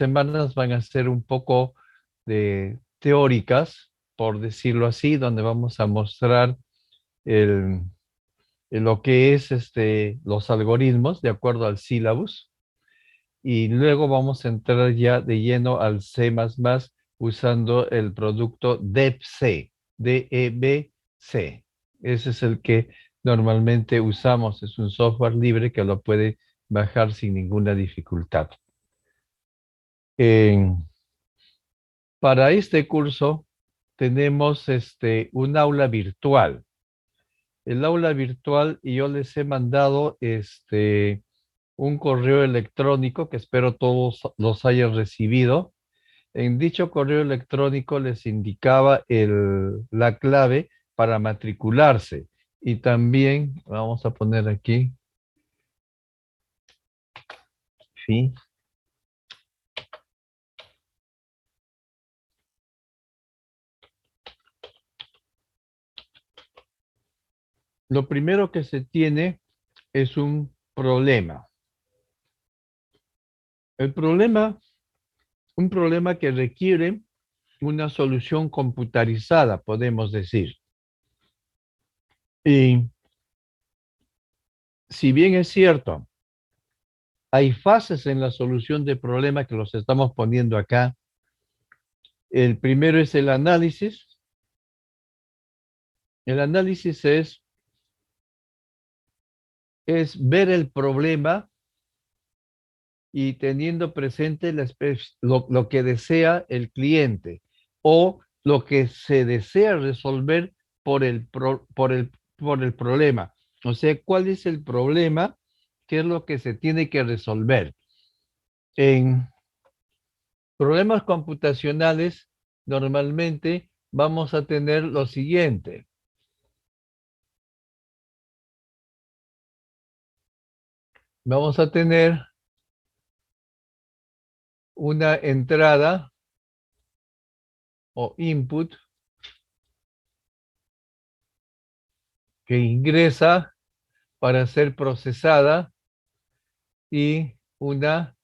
semanas van a ser un poco teóricas, por decirlo así, donde vamos a mostrar el, lo que es los algoritmos de acuerdo al sílabus. Y luego vamos a entrar ya de lleno al C++ usando el producto DEBC, D-E-B-C. Ese es el que normalmente usamos. Es un software libre que lo puede bajar sin ninguna dificultad. Para este curso tenemos un aula virtual. El aula virtual, y yo les he mandado un correo electrónico que espero todos los hayan recibido. En dicho correo electrónico les indicaba la clave para matricularse. Y también, vamos a poner aquí, sí. Lo primero que se tiene es un problema. El problema, un problema que requiere una solución computarizada, podemos decir. Y si bien es cierto, hay fases en la solución de problema que los estamos poniendo acá. El primero es el análisis. El análisis es ver el problema y teniendo presente lo que desea el cliente o lo que se desea resolver por el problema. O sea, ¿cuál es el problema? ¿Qué es lo que se tiene que resolver? En problemas computacionales, normalmente vamos a tener lo siguiente. Vamos a tener una entrada o input que ingresa para ser procesada y una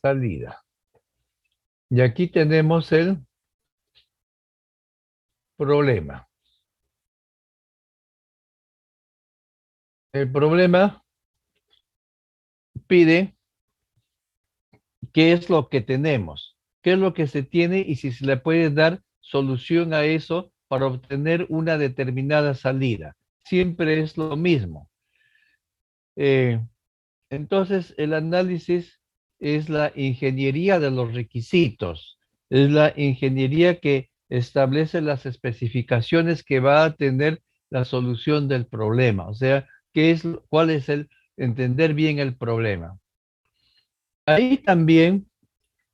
salida. Y aquí tenemos el problema. El problema pide qué es lo que tenemos, qué es lo que se tiene y si se le puede dar solución a eso para obtener una determinada salida. Siempre es lo mismo. Entonces, el análisis es la ingeniería de los requisitos, es la ingeniería que establece las especificaciones que va a tener la solución del problema. O sea, cuál es entender bien el problema. Ahí también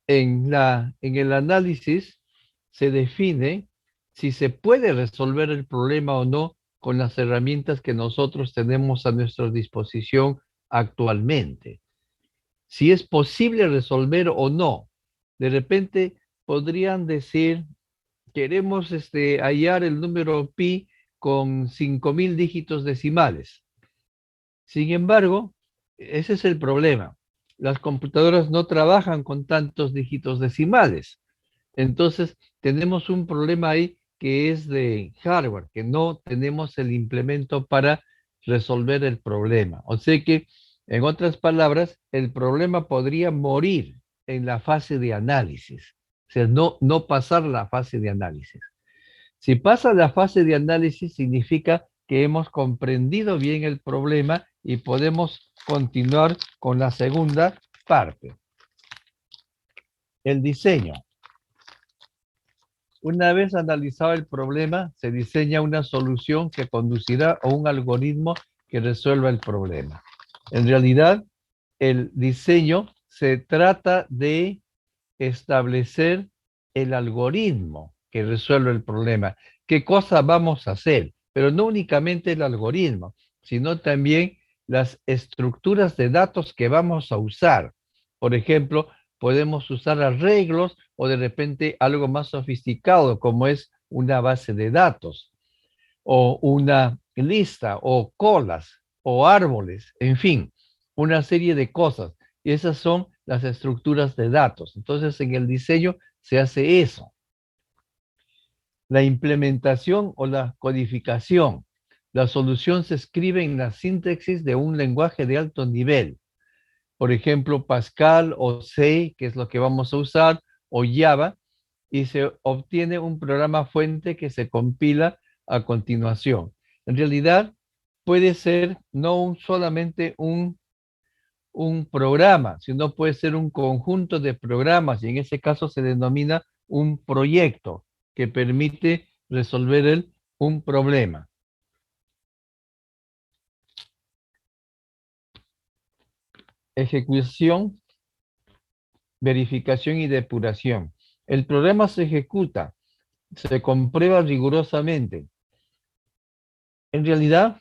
en el análisis se define si se puede resolver el problema o no con las herramientas que nosotros tenemos a nuestra disposición actualmente. Si es posible resolver o no. De repente podrían decir, queremos hallar el número pi con 5.000 dígitos decimales. Sin embargo, ese es el problema. Las computadoras no trabajan con tantos dígitos decimales. Entonces, tenemos un problema ahí que es de hardware, que no tenemos el implemento para resolver el problema. O sea que, en otras palabras, el problema podría morir en la fase de análisis. O sea, no pasar la fase de análisis. Si pasa la fase de análisis, significa que hemos comprendido bien el problema y podemos continuar con la segunda parte, el diseño. Una vez analizado el problema, se diseña una solución que conducirá a un algoritmo que resuelva el problema. En realidad, el diseño se trata de establecer el algoritmo que resuelve el problema. ¿Qué cosa vamos a hacer? Pero no únicamente el algoritmo, sino también las estructuras de datos que vamos a usar. Por ejemplo, podemos usar arreglos o de repente algo más sofisticado como es una base de datos o una lista o colas o árboles, en fin, una serie de cosas. Y esas son las estructuras de datos. Entonces, en el diseño se hace eso. La implementación o la codificación. La solución se escribe en la sintaxis de un lenguaje de alto nivel. Por ejemplo, Pascal o C, que es lo que vamos a usar, o Java, y se obtiene un programa fuente que se compila a continuación. En realidad, puede ser no solamente un programa, sino puede ser un conjunto de programas, y en ese caso se denomina un proyecto que permite resolver un problema. Ejecución, verificación y depuración. El programa se ejecuta, se comprueba rigurosamente. En realidad,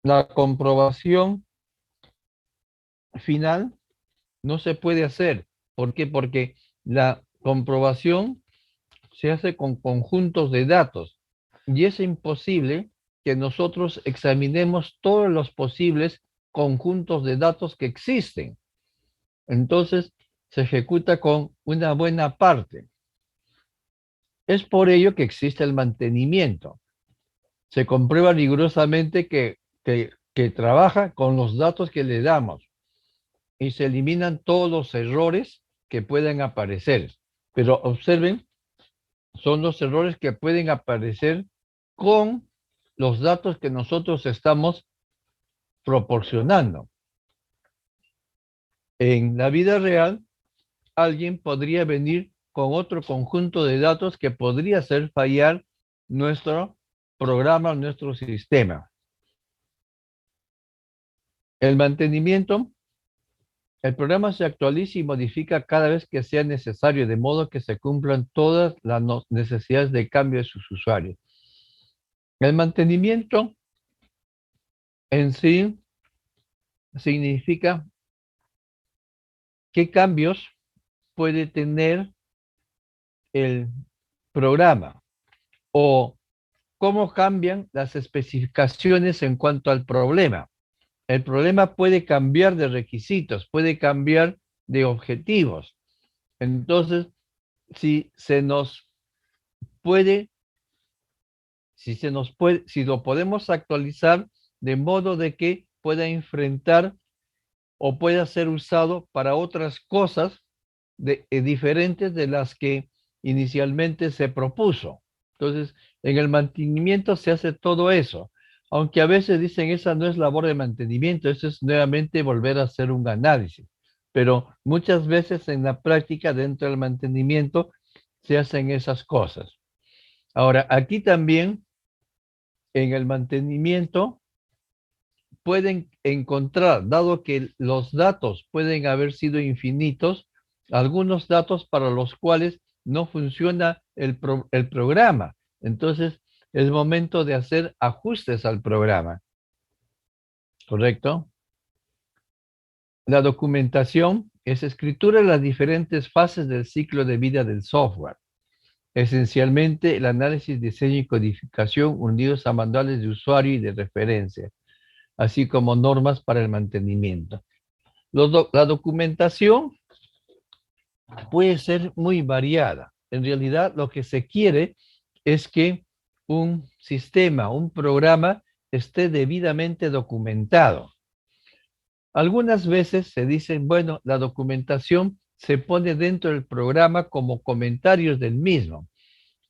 la comprobación final no se puede hacer. ¿Por qué? Porque la comprobación se hace con conjuntos de datos y es imposible que nosotros examinemos todos los posibles conjuntos de datos que existen. Entonces, se ejecuta con una buena parte. Es por ello que existe el mantenimiento. Se comprueba rigurosamente que trabaja con los datos que le damos y se eliminan todos los errores que pueden aparecer. Pero observen, son los errores que pueden aparecer con los datos que nosotros estamos proporcionando. En la vida real, alguien podría venir con otro conjunto de datos que podría hacer fallar nuestro programa, nuestro sistema. El mantenimiento, el programa se actualiza y modifica cada vez que sea necesario, de modo que se cumplan todas las necesidades de cambio de sus usuarios. El mantenimiento en sí significa qué cambios puede tener el programa o cómo cambian las especificaciones en cuanto al problema. El problema puede cambiar de requisitos, puede cambiar de objetivos. Entonces, si se nos puede, si lo podemos actualizar de modo de que pueda enfrentar o pueda ser usado para otras cosas diferentes de las que inicialmente se propuso. Entonces, en el mantenimiento se hace todo eso, aunque a veces dicen esa no es labor de mantenimiento, eso es nuevamente volver a hacer un análisis. Pero muchas veces en la práctica, dentro del mantenimiento, se hacen esas cosas. Ahora, aquí también, en el mantenimiento, pueden encontrar, dado que los datos pueden haber sido infinitos, algunos datos para los cuales no funciona el programa. Entonces, es momento de hacer ajustes al programa. ¿Correcto? La documentación es escritura de las diferentes fases del ciclo de vida del software. Esencialmente, el análisis, diseño y codificación unidos a manuales de usuario y de referencia, así como normas para el mantenimiento. La documentación puede ser muy variada. En realidad, lo que se quiere es que un sistema, un programa, esté debidamente documentado. Algunas veces se dice, bueno, la documentación se pone dentro del programa como comentarios del mismo.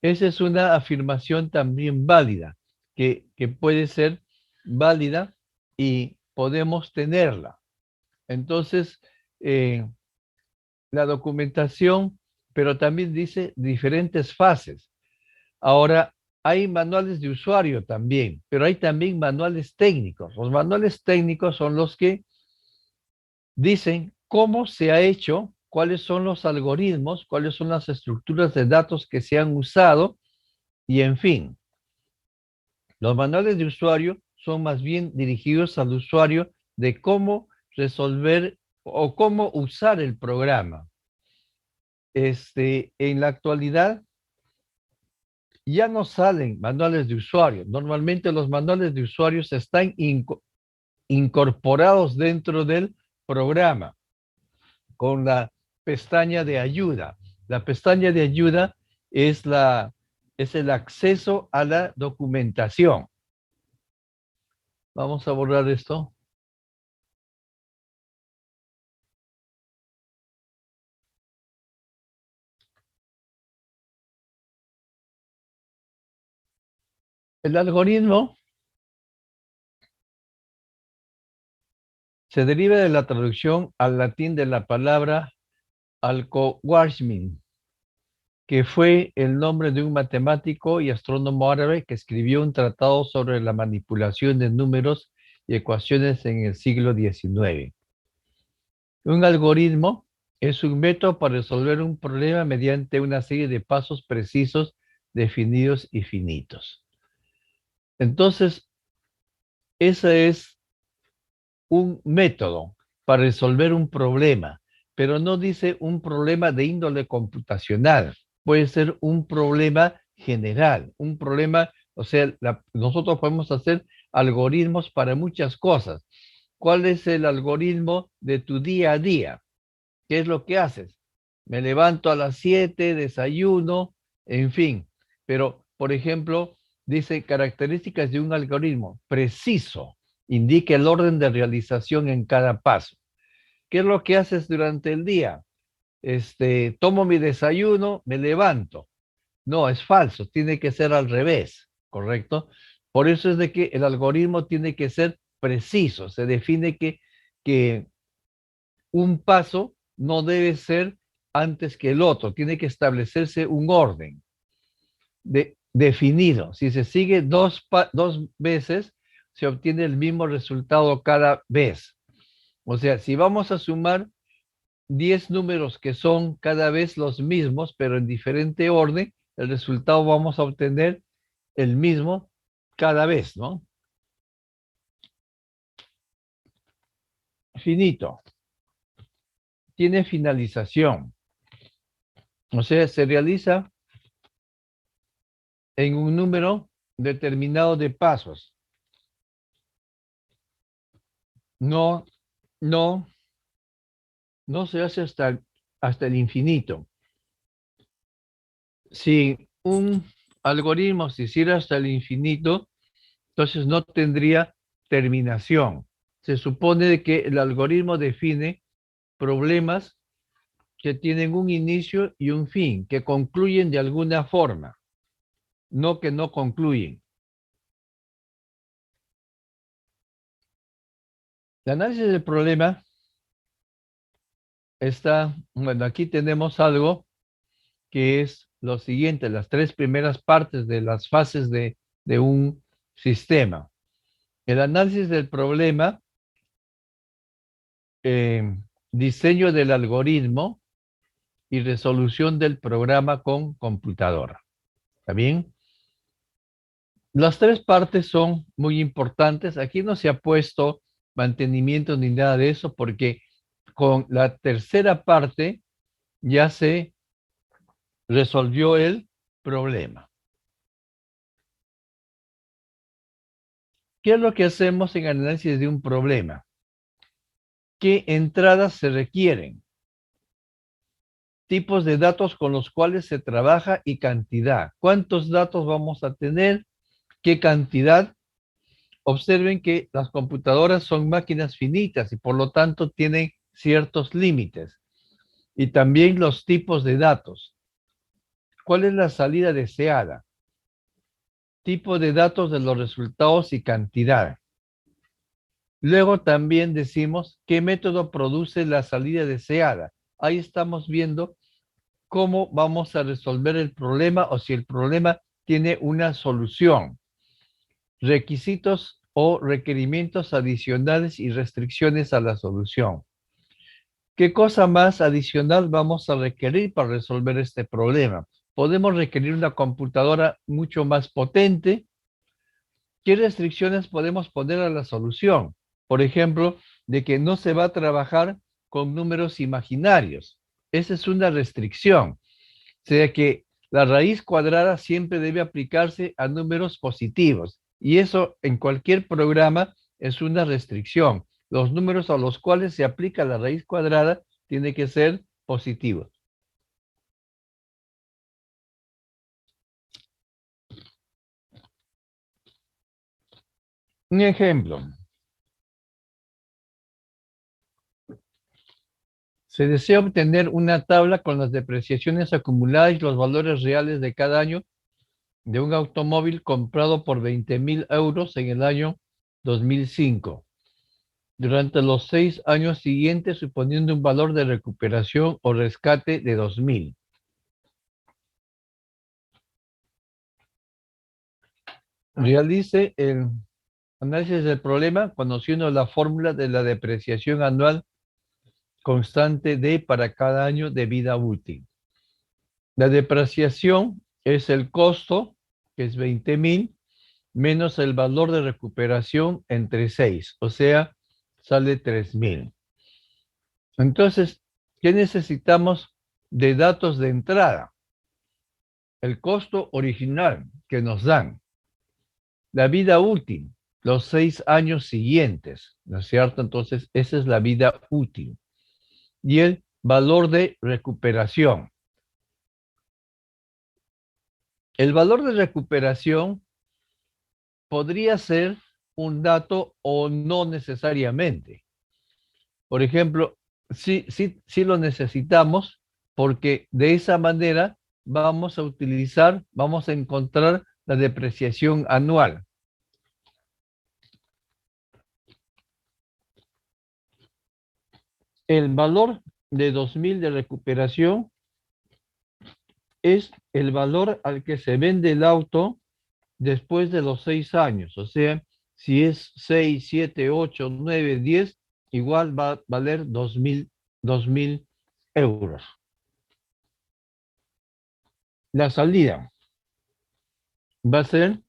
Esa es una afirmación también válida, que puede ser válida y podemos tenerla. Entonces, la documentación, pero también dice diferentes fases. Ahora, hay manuales de usuario también, pero hay también manuales técnicos. Los manuales técnicos son los que dicen cómo se ha hecho, cuáles son los algoritmos, cuáles son las estructuras de datos que se han usado y en fin. Los manuales de usuario son más bien dirigidos al usuario de cómo resolver o cómo usar el programa. En la actualidad ya no salen manuales de usuario. Normalmente los manuales de usuarios están incorporados dentro del programa. con la pestaña de ayuda. La pestaña de ayuda es el acceso a la documentación. Vamos a borrar esto. El algoritmo se deriva de la traducción al latín de la palabra Alcohuarmín, que fue el nombre de un matemático y astrónomo árabe que escribió un tratado sobre la manipulación de números y ecuaciones en el siglo XIX. Un algoritmo es un método para resolver un problema mediante una serie de pasos precisos, definidos y finitos. Entonces, ese es un método para resolver un problema, pero no dice un problema de índole computacional. Puede ser un problema general, un problema, o sea, nosotros podemos hacer algoritmos para muchas cosas. ¿Cuál es el algoritmo de tu día a día? ¿Qué es lo que haces? Me levanto a las 7, desayuno, en fin. Pero, por ejemplo, dice características de un algoritmo preciso, indica el orden de realización en cada paso. ¿Qué es lo que haces durante el día? Tomo mi desayuno, me levanto. No, es falso, tiene que ser al revés, ¿correcto? Por eso es de que el algoritmo tiene que ser preciso. Se define que un paso no debe ser antes que el otro, tiene que establecerse un orden definido. Si se sigue dos veces, se obtiene el mismo resultado cada vez. O sea, si vamos a sumar 10 números que son cada vez los mismos, pero en diferente orden, el resultado vamos a obtener el mismo cada vez, ¿no? Finito. Tiene finalización. O sea, se realiza en un número determinado de pasos. No, no, no se hace hasta el infinito. Si un algoritmo se hiciera hasta el infinito, entonces no tendría terminación. Se supone que el algoritmo define problemas que tienen un inicio y un fin, que concluyen de alguna forma, no que no concluyen. El análisis del problema está, bueno, aquí tenemos algo que es lo siguiente, las tres primeras partes de las fases de un sistema. El análisis del problema, diseño del algoritmo y resolución del programa con computadora. ¿Está bien? Las tres partes son muy importantes. Aquí no se ha puesto mantenimiento ni nada de eso porque con la tercera parte ya se resolvió el problema. ¿Qué es lo que hacemos en análisis de un problema? ¿Qué entradas se requieren? Tipos de datos con los cuales se trabaja y cantidad. ¿Cuántos datos vamos a tener? ¿Qué cantidad? Observen que las computadoras son máquinas finitas y por lo tanto tienen ciertos límites. Y también los tipos de datos. ¿Cuál es la salida deseada? Tipo de datos de los resultados y cantidad. Luego también decimos qué método produce la salida deseada. Ahí estamos viendo cómo vamos a resolver el problema o si el problema tiene una solución. Requisitos o requerimientos adicionales y restricciones a la solución. ¿Qué cosa más adicional vamos a requerir para resolver este problema? Podemos requerir una computadora mucho más potente. ¿Qué restricciones podemos poner a la solución? Por ejemplo, de que no se va a trabajar con números imaginarios. Esa es una restricción. O sea que la raíz cuadrada siempre debe aplicarse a números positivos. Y eso en cualquier programa es una restricción. Los números a los cuales se aplica la raíz cuadrada tiene que ser positivo. Un ejemplo. Se desea obtener una tabla con las depreciaciones acumuladas y los valores reales de cada año de un automóvil comprado por 20.000 euros en el año 2005, durante los 6 años siguientes, suponiendo un valor de recuperación o rescate de 2.000. Realice el análisis del problema conociendo la fórmula de la depreciación anual constante D para cada año de vida útil. La depreciación es el costo, que es 20.000, menos el valor de recuperación entre 6, o sea, sale 3.000. Entonces, ¿qué necesitamos de datos de entrada? El costo original que nos dan, la vida útil, los 6 años siguientes, ¿no es cierto? Entonces, esa es la vida útil. Y el valor de recuperación. El valor de recuperación podría ser un dato o no necesariamente. Por ejemplo, sí lo necesitamos porque de esa manera vamos a encontrar la depreciación anual. El valor de 2.000 de recuperación es el valor al que se vende el auto después de los 6 años. O sea, si es 6, 7, 8, 9, 10, igual va a valer 2.000 euros. La salida va a ser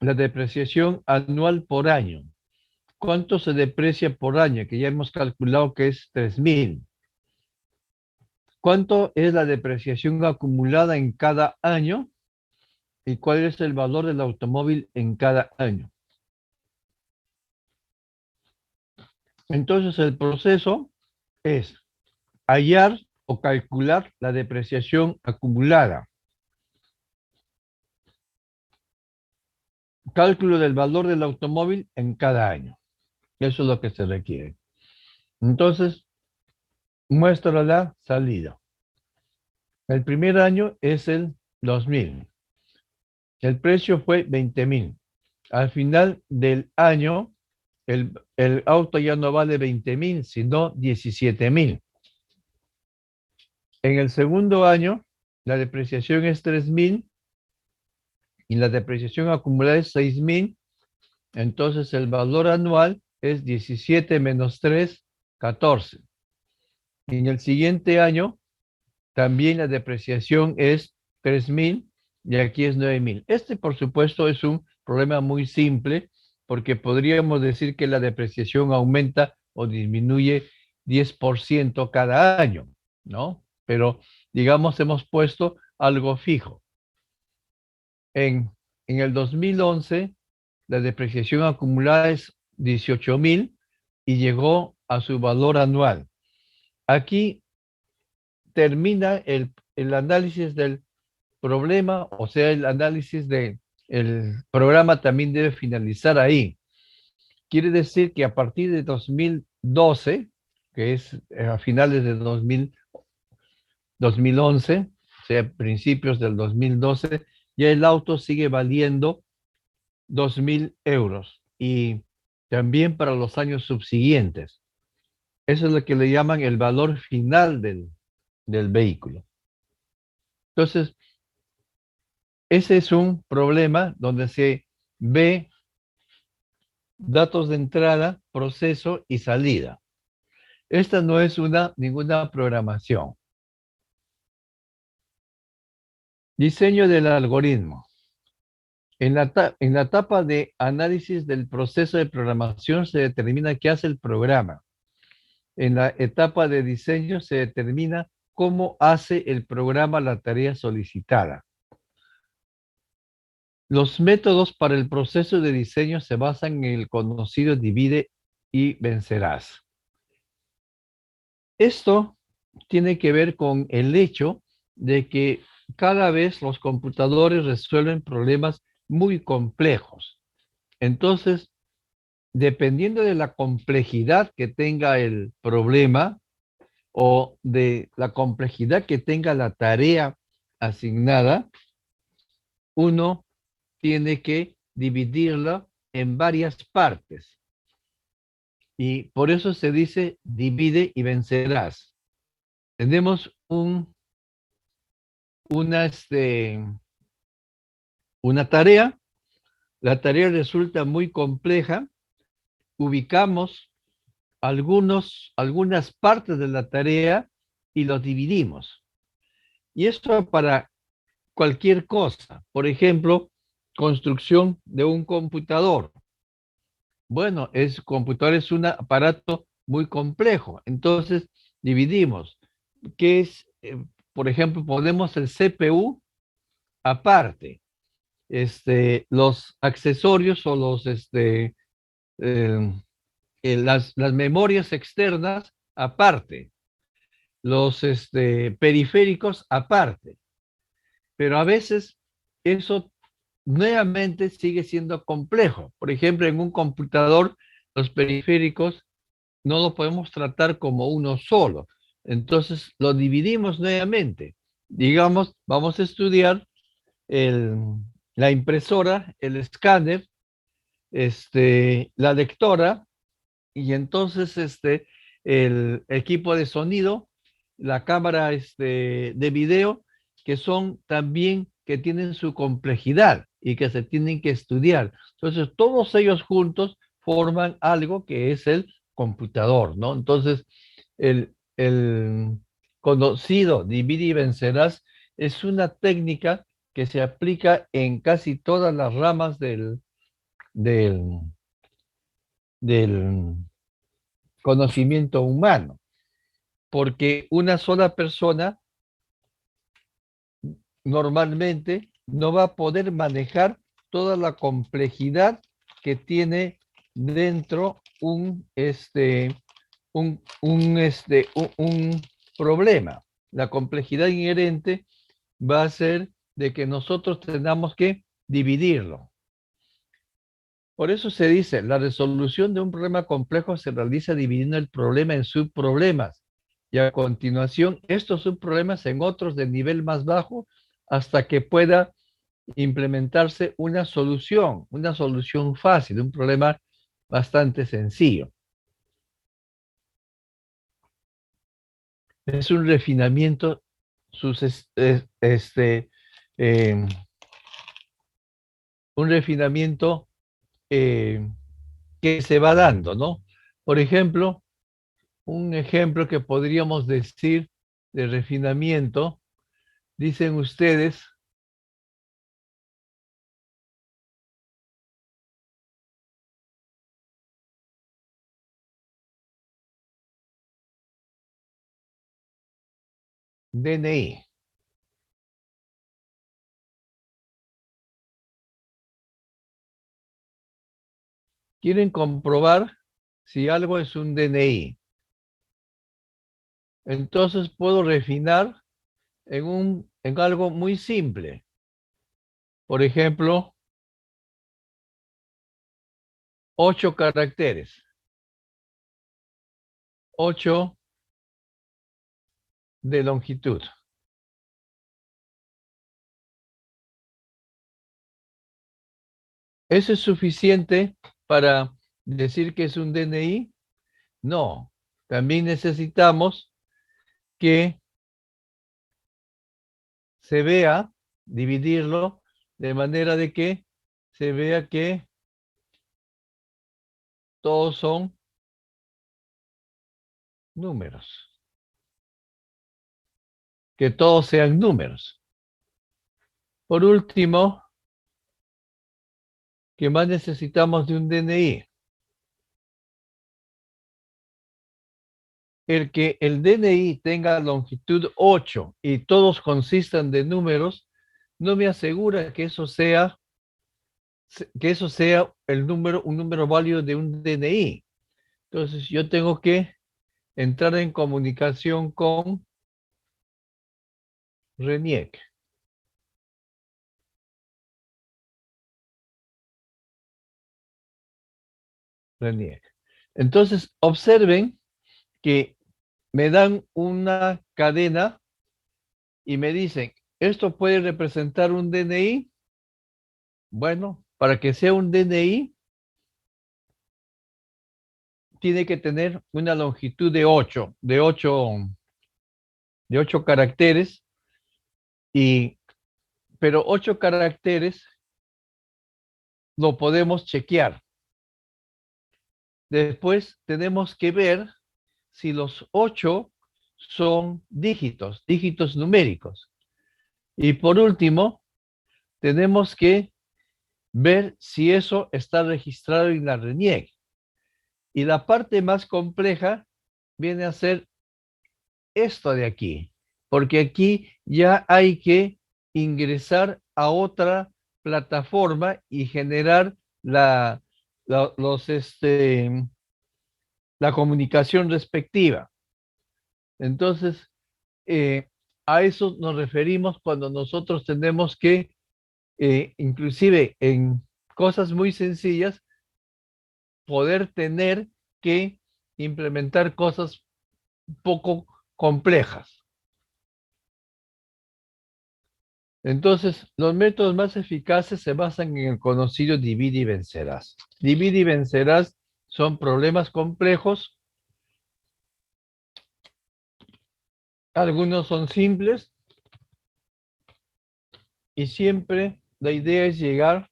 la depreciación anual por año. ¿Cuánto se deprecia por año? Que ya hemos calculado que es 3.000. ¿Cuánto es la depreciación acumulada en cada año? ¿Y cuál es el valor del automóvil en cada año? Entonces el proceso es hallar o calcular la depreciación acumulada. Cálculo del valor del automóvil en cada año. Eso es lo que se requiere. Entonces, muestra la salida. El primer año es el 2.000. El precio fue 20.000. Al final del año, el auto ya no vale 20.000, sino 17.000. En el segundo año, la depreciación es 3.000 y la depreciación acumulada es 6.000. Entonces, el valor anual es 17 menos 3, 14. Y en el siguiente año, también la depreciación es 3.000 y aquí es 9.000. Este, por supuesto, es un problema muy simple porque podríamos decir que la depreciación aumenta o disminuye 10% cada año, ¿no? Pero, digamos, hemos puesto algo fijo. En el 2011, la depreciación acumulada es 18.000 y llegó a su valor anual. Aquí termina el análisis del problema, o sea, el análisis del programa también debe finalizar ahí. Quiere decir que a partir de 2012, que es a finales de 2011, o sea, principios del 2012, ya el auto sigue valiendo 2.000 euros y también para los años subsiguientes. Eso es lo que le llaman el valor final del vehículo. Entonces, ese es un problema donde se ve datos de entrada, proceso y salida. Esta no es ninguna programación. Diseño del algoritmo. En la etapa de análisis del proceso de programación se determina qué hace el programa. En la etapa de diseño se determina cómo hace el programa la tarea solicitada. Los métodos para el proceso de diseño se basan en el conocido divide y vencerás. Esto tiene que ver con el hecho de que cada vez los computadores resuelven problemas muy complejos. Entonces, dependiendo de la complejidad que tenga el problema o de la complejidad que tenga la tarea asignada, uno tiene que dividirla en varias partes. Y por eso se dice divide y vencerás. Tenemos una, una tarea, la tarea resulta muy compleja, ubicamos algunas partes de la tarea y los dividimos. Y esto para cualquier cosa. Por ejemplo, construcción de un computador. Bueno, computador es un aparato muy complejo. Entonces, dividimos. ¿Qué es? Por ejemplo, ponemos el CPU aparte. Los accesorios o eh, las memorias externas aparte. Los periféricos aparte. Pero a veces eso nuevamente sigue siendo complejo. Por ejemplo, en un computador, los periféricos no lo podemos tratar como uno solo. Entonces, lo dividimos nuevamente. Digamos, vamos a estudiar el, la impresora, el escáner, la lectora, y entonces el equipo de sonido, la cámara de video, que son también que tienen su complejidad y que se tienen que estudiar. Entonces, todos ellos juntos forman algo que es el computador, ¿no? Entonces, el conocido divide y vencerás es una técnica que se aplica en casi todas las ramas del, del conocimiento humano, porque una sola persona normalmente no va a poder manejar toda la complejidad que tiene dentro un problema. La complejidad inherente va a ser de que nosotros tengamos que dividirlo. Por eso se dice, la resolución de un problema complejo se realiza dividiendo el problema en subproblemas y a continuación estos subproblemas en otros de nivel más bajo hasta que pueda implementarse una solución fácil, un problema bastante sencillo. Es un refinamiento, eh, un refinamiento que se va dando, ¿no? Por ejemplo, un ejemplo que podríamos decir de refinamiento, dicen ustedes, DNI. Quieren comprobar si algo es un DNI. Entonces puedo refinar en algo muy simple. Por ejemplo, 8 caracteres. 8 de longitud. ¿Eso es suficiente para decir que es un DNI? No. También necesitamos que se vea, dividirlo, de manera de que se vea que todos son números. Que todos sean números. Por último, ¿qué más necesitamos de un DNI? El que el DNI tenga longitud 8 y todos consistan de números, no me asegura que eso sea un número válido de un DNI. Entonces yo tengo que entrar en comunicación con RENIEC. RENIEC. Entonces, observen que me dan una cadena y me dicen, ¿esto puede representar un DNI? Bueno, para que sea un DNI, tiene que tener una longitud de 8 caracteres, pero 8 caracteres lo podemos chequear. Después tenemos que ver si los 8 son dígitos numéricos. Y por último, tenemos que ver si eso está registrado en la RENIEC. Y la parte más compleja viene a ser esto de aquí, porque aquí ya hay que ingresar a otra plataforma y generar la, los, la comunicación respectiva. Entonces, a eso nos referimos cuando nosotros tenemos que, inclusive en cosas muy sencillas, poder tener que implementar cosas poco complejas. Entonces, los métodos más eficaces se basan en el conocido divide y vencerás. Divide y vencerás son problemas complejos. Algunos son simples y siempre la idea es llegar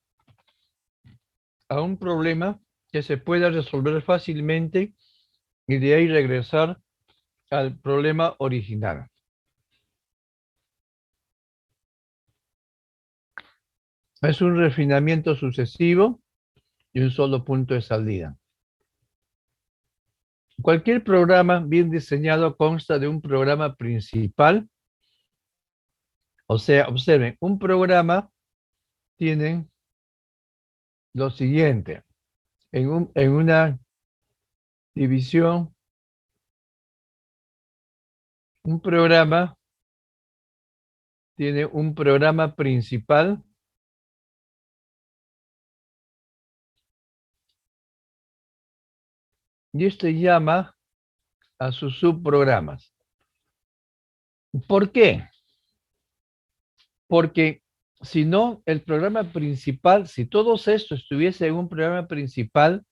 a un problema que se pueda resolver fácilmente y de ahí regresar al problema original. Es un refinamiento sucesivo y un solo punto de salida. Cualquier programa bien diseñado consta de un programa principal. O sea, observen, un programa tiene lo siguiente. En una división, un programa tiene un programa principal y este llama a sus subprogramas. ¿Por qué? Porque si no, el programa principal, si todos estos estuviesen en un programa principal,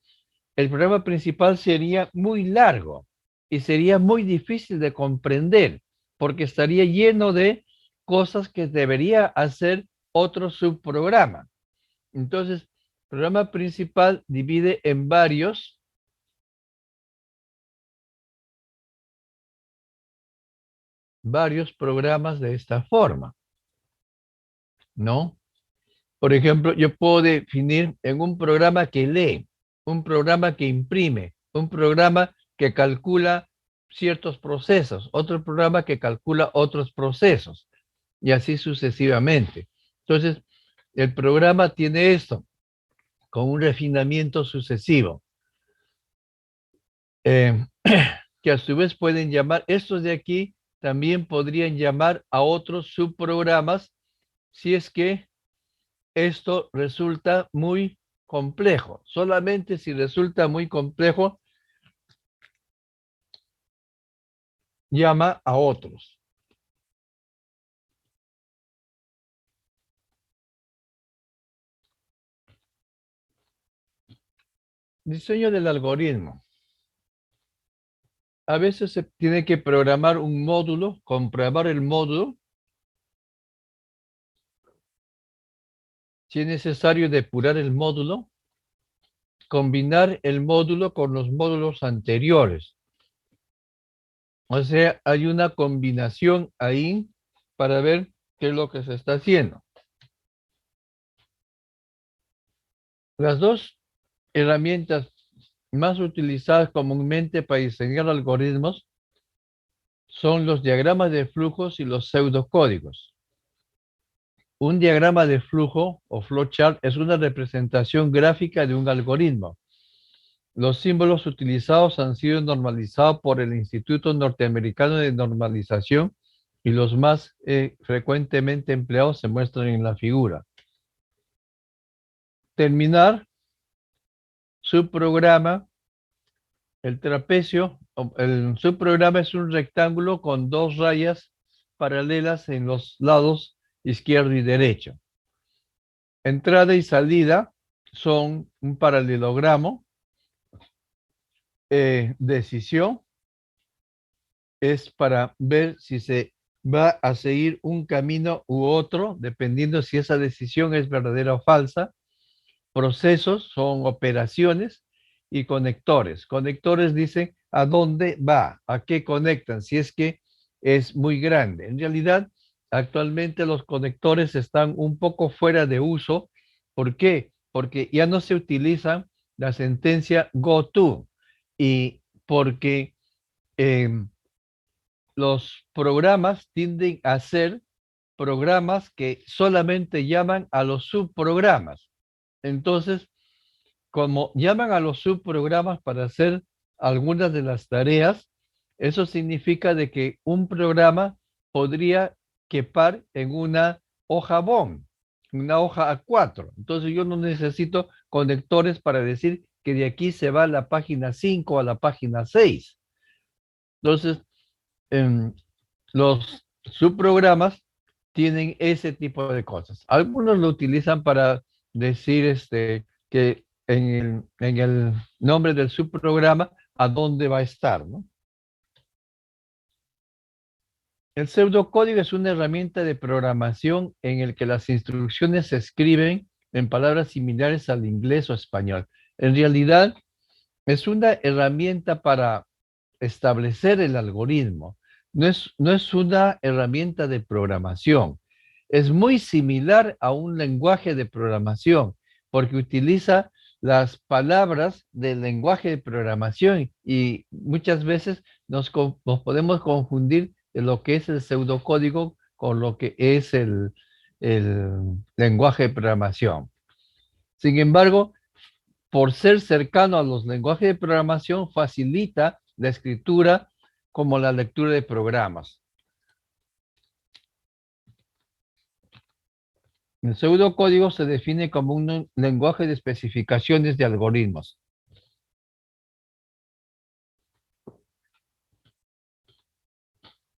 el programa principal sería muy largo y sería muy difícil de comprender porque estaría lleno de cosas que debería hacer otro subprograma. Entonces, el programa principal divide en varios programas de esta forma, ¿no? Por ejemplo, yo puedo definir en un programa que lee, un programa que imprime, un programa que calcula ciertos procesos, otro programa que calcula otros procesos, y así sucesivamente. Entonces, el programa tiene esto, con un refinamiento sucesivo, eh, que a su vez pueden llamar, estos de aquí también podrían llamar a otros subprogramas si es que esto resulta muy complejo. Solamente si resulta muy complejo, llama a otros. Diseño del algoritmo. A veces se tiene que programar un módulo, comprobar el módulo. Si es necesario depurar el módulo, combinar el módulo con los módulos anteriores. O sea, hay una combinación ahí para ver qué es lo que se está haciendo. Las dos herramientas más utilizadas comúnmente para diseñar algoritmos son los diagramas de flujos y los pseudocódigos. Un diagrama de flujo o flowchart es una representación gráfica de un algoritmo. Los símbolos utilizados han sido normalizados por el Instituto Norteamericano de Normalización y los más frecuentemente empleados se muestran en la figura. Terminar, subprograma, el trapecio, el subprograma es un rectángulo con dos rayas paralelas en los lados izquierdo y derecho. Entrada y salida son un paralelogramo. Decisión es para ver si se va a seguir un camino u otro, dependiendo si esa decisión es verdadera o falsa. Procesos son operaciones y conectores. Conectores dicen a dónde va, a qué conectan, si es que es muy grande. En realidad, actualmente los conectores están un poco fuera de uso. ¿Por qué? Porque ya no se utiliza la sentencia go to y porque los programas tienden a ser programas que solamente llaman a los subprogramas. Entonces, como llaman a los subprogramas para hacer algunas de las tareas, eso significa de que un programa podría quepar en una hoja BOM, una hoja A4. Entonces yo no necesito conectores para decir que de aquí se va a la página 5 a la página 6. Entonces, los subprogramas tienen ese tipo de cosas. Algunos lo utilizan para decir que en el nombre del subprograma a dónde va a estar, ¿no? El pseudocódigo es una herramienta de programación en el que las instrucciones se escriben en palabras similares al inglés o español. En realidad, es una herramienta para establecer el algoritmo. No es una herramienta de programación. Es muy similar a un lenguaje de programación porque utiliza las palabras del lenguaje de programación y muchas veces nos podemos confundir de lo que es el pseudocódigo con lo que es el lenguaje de programación. Sin embargo, por ser cercano a los lenguajes de programación, facilita la escritura como la lectura de programas. El pseudocódigo se define como un lenguaje de especificaciones de algoritmos.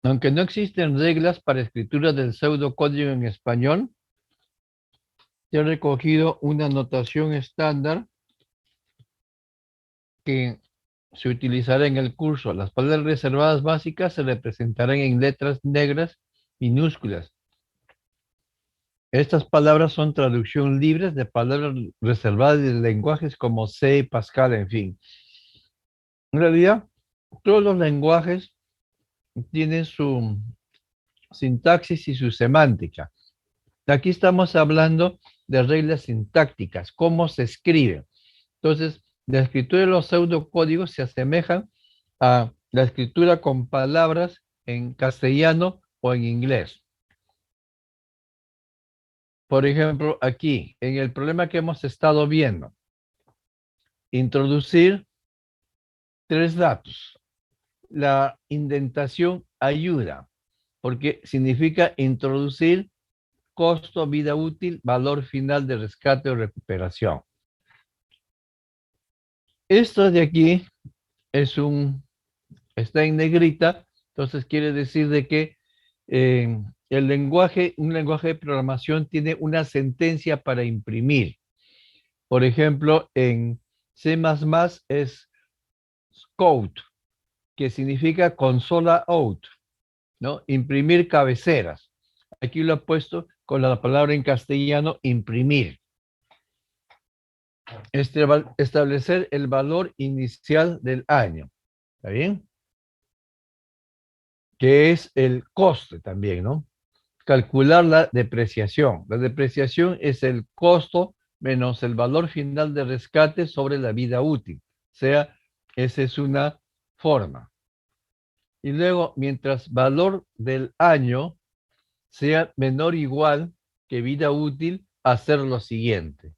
Aunque no existen reglas para escritura del pseudocódigo en español, se ha recogido una notación estándar que se utilizará en el curso. Las palabras reservadas básicas se representarán en letras negras minúsculas. Estas palabras son traducción libres de palabras reservadas de lenguajes como C, Pascal, en fin. En realidad, todos los lenguajes tienen su sintaxis y su semántica. Aquí estamos hablando de reglas sintácticas, cómo se escribe. Entonces, la escritura de los pseudocódigos se asemejan a la escritura con palabras en castellano o en inglés. Por ejemplo, aquí, en el problema que hemos estado viendo, introducir tres datos. La indentación ayuda, porque significa introducir costo, vida útil, valor final de rescate o recuperación. Esto de aquí está en negrita, entonces quiere decir de que un lenguaje de programación tiene una sentencia para imprimir. Por ejemplo, en C++ es code, que significa consola out, ¿no? Imprimir cabeceras. Aquí lo he puesto con la palabra en castellano, imprimir. Establecer el valor inicial del año. ¿Está bien? Que es el coste también, ¿no? Calcular la depreciación. La depreciación es el costo menos el valor final de rescate sobre la vida útil. O sea, esa es una forma. Y luego, mientras valor del año sea menor o igual que vida útil, hacer lo siguiente.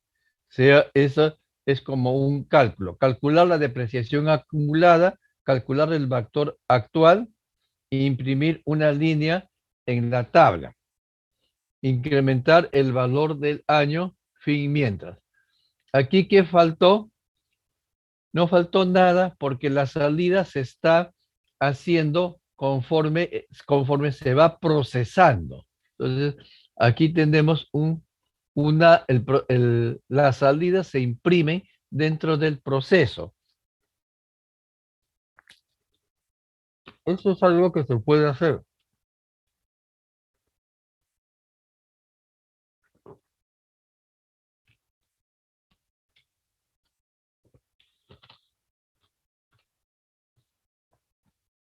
Sea esa es como un cálculo. Calcular la depreciación acumulada, calcular el factor actual e imprimir una línea en la tabla. Incrementar el valor del año, fin, mientras. Aquí, ¿qué faltó? No faltó nada porque la salida se está haciendo conforme se va procesando. Entonces, aquí tenemos la salida se imprime dentro del proceso. Eso es algo que se puede hacer.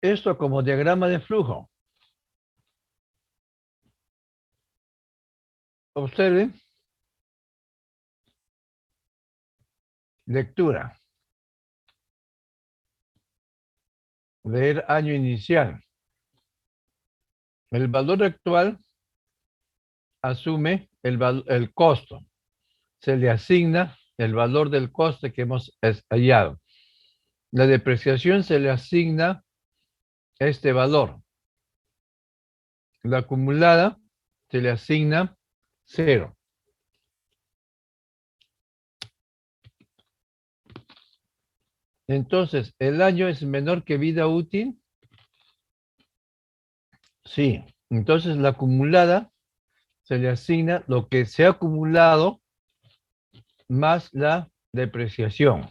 Esto como diagrama de flujo. Observen. Lectura. Leer año inicial. El valor actual asume el costo. Se le asigna el valor del coste que hemos hallado. La depreciación se le asigna este valor. La acumulada se le asigna 0. Entonces, ¿el año es menor que vida útil? Sí. Entonces, la acumulada se le asigna lo que se ha acumulado más la depreciación.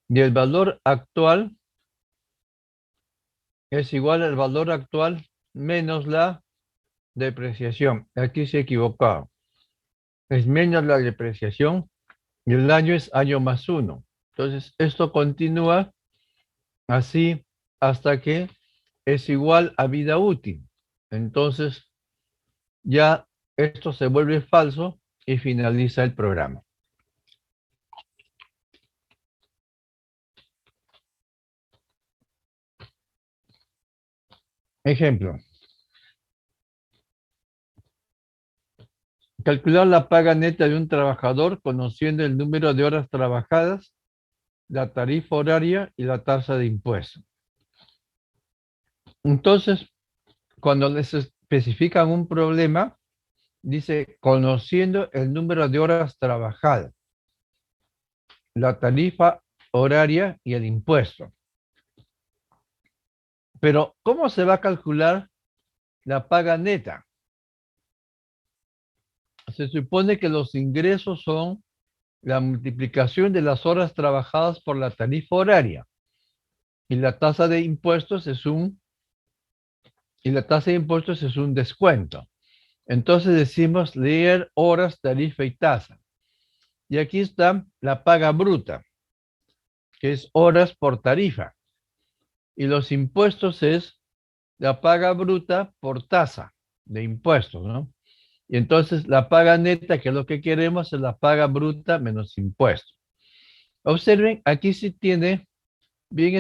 Y el valor actual es igual al valor actual menos la depreciación. Aquí se ha equivocado. Es menos la depreciación y el año es año más 1. Entonces, esto continúa así hasta que es igual a vida útil. Entonces, ya esto se vuelve falso y finaliza el programa. Ejemplo. Calcular la paga neta de un trabajador conociendo el número de horas trabajadas, la tarifa horaria y la tasa de impuesto. Entonces, cuando les especifican un problema, dice conociendo el número de horas trabajadas, la tarifa horaria y el impuesto. Pero, ¿cómo se va a calcular la paga neta? Se supone que los ingresos son la multiplicación de las horas trabajadas por la tarifa horaria y la tasa de impuestos es un descuento. Entonces decimos leer horas, tarifa y tasa. Y aquí está la paga bruta, que es horas por tarifa. Y los impuestos es la paga bruta por tasa de impuestos, ¿no? Y entonces la paga neta, que es lo que queremos, es la paga bruta menos impuestos. Observen, aquí sí tiene bien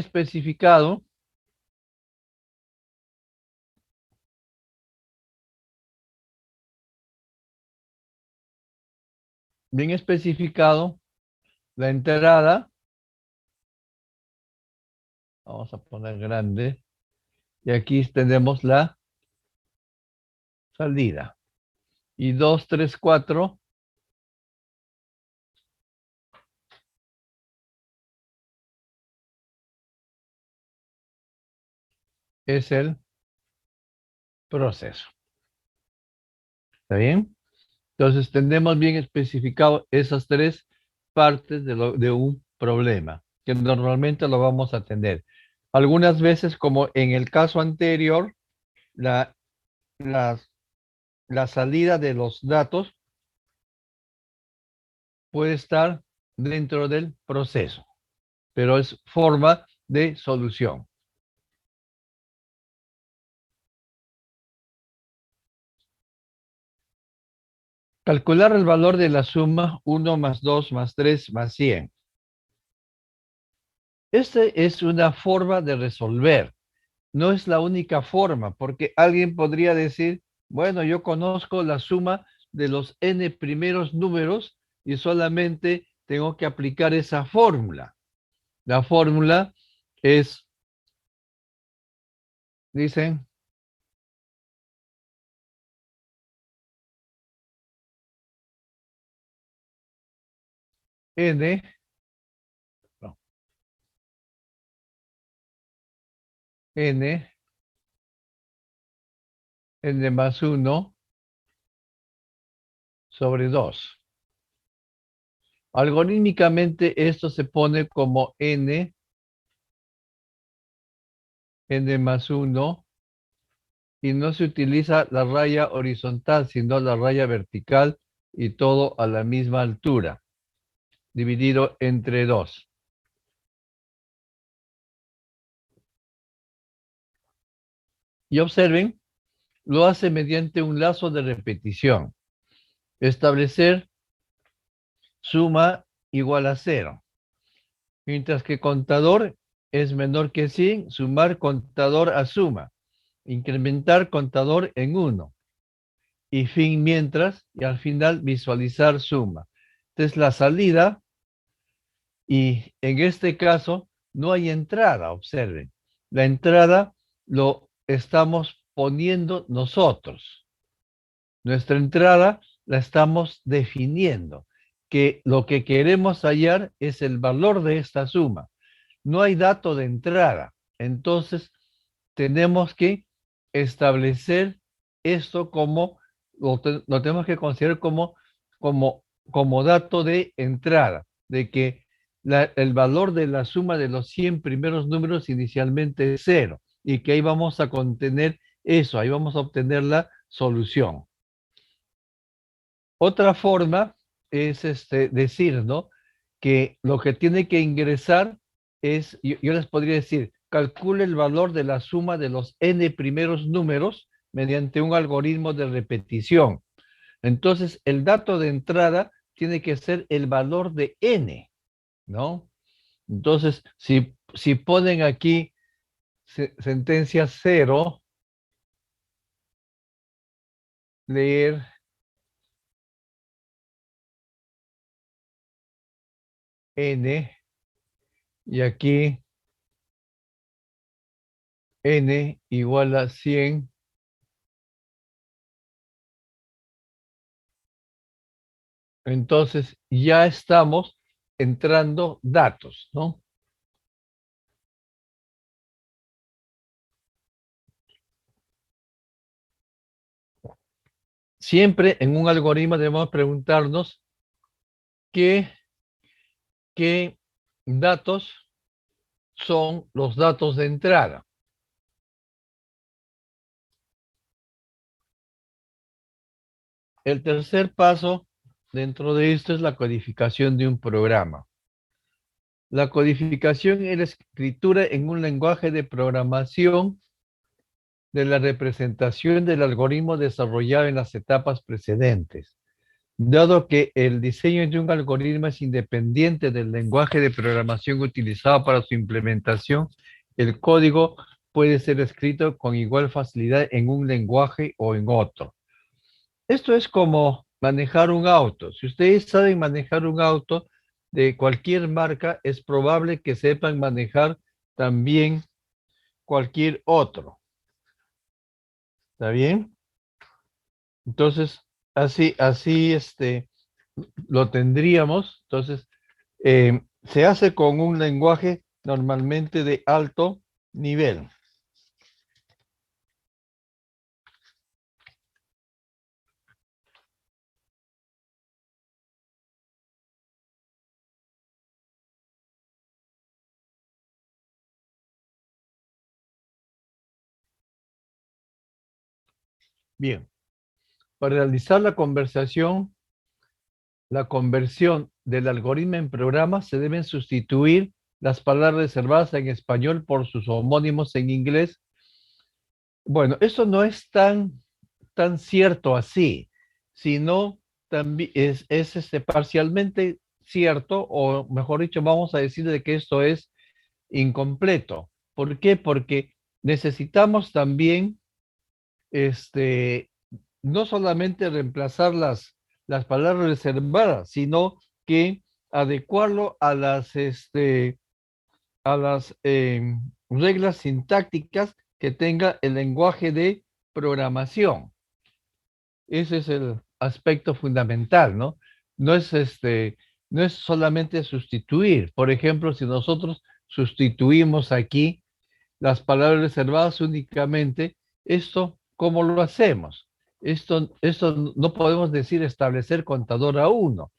especificado la entrada. Vamos a poner grande. Y aquí tenemos la salida. Y 2, 3, 4 es el proceso. ¿Está bien? Entonces tenemos bien especificado esas tres partes de un problema, que normalmente lo vamos a tener. Algunas veces, como en el caso anterior, la, las- la salida de los datos puede estar dentro del proceso, pero es forma de solución. Calcular el valor de la suma 1 más 2 más 3 más 100. Esta es una forma de resolver. No es la única forma, porque alguien podría decir, bueno, yo conozco la suma de los n primeros números y solamente tengo que aplicar esa fórmula. La fórmula es, dicen, n, no, n, n más 1 sobre 2. Algorítmicamente esto se pone como n más 1 y no se utiliza la raya horizontal, sino la raya vertical y todo a la misma altura, dividido entre 2. Y observen, lo hace mediante un lazo de repetición. Establecer suma igual a 0. Mientras que contador es menor que 100, sumar contador a suma. Incrementar contador en 1. Y fin mientras, y al final visualizar suma. Entonces la salida, y en este caso no hay entrada, observen. La entrada lo estamos poniendo nosotros. Nuestra entrada la estamos definiendo, que lo que queremos hallar es el valor de esta suma. No hay dato de entrada. Entonces, tenemos que establecer esto como, lo tenemos que considerar como dato de entrada, de que el valor de la suma de los 100 primeros números inicialmente es 0 y que ahí vamos a contener eso, ahí vamos a obtener la solución. Otra forma es decir, ¿no? Que lo que tiene que ingresar es, yo les podría decir, calcule el valor de la suma de los n primeros números mediante un algoritmo de repetición. Entonces, el dato de entrada tiene que ser el valor de n, ¿no? Entonces, si ponen aquí sentencia 0, leer n, y aquí n igual a 100, entonces ya estamos entrando datos, ¿no? Siempre en un algoritmo debemos preguntarnos qué datos son los datos de entrada. El tercer paso dentro de esto es la codificación de un programa. La codificación es la escritura en un lenguaje de programación de la representación del algoritmo desarrollado en las etapas precedentes. Dado que el diseño de un algoritmo es independiente del lenguaje de programación utilizado para su implementación, el código puede ser escrito con igual facilidad en un lenguaje o en otro. Esto es como manejar un auto. Si ustedes saben manejar un auto de cualquier marca, es probable que sepan manejar también cualquier otro. ¿Está bien? Entonces, así lo tendríamos. Entonces, se hace con un lenguaje normalmente de alto nivel. Bien, para realizar la conversión del algoritmo en programa, se deben sustituir las palabras reservadas en español por sus homónimos en inglés. Bueno, eso no es tan cierto así, sino también es parcialmente cierto, o mejor dicho, vamos a decir de que esto es incompleto. ¿Por qué? Porque necesitamos también no solamente reemplazar las palabras reservadas, sino que adecuarlo a las reglas sintácticas que tenga el lenguaje de programación. Ese es el aspecto fundamental, ¿no? No es no es solamente sustituir. Por ejemplo, si nosotros sustituimos aquí las palabras reservadas únicamente, esto, ¿cómo lo hacemos? Esto no podemos decir establecer contador a 1.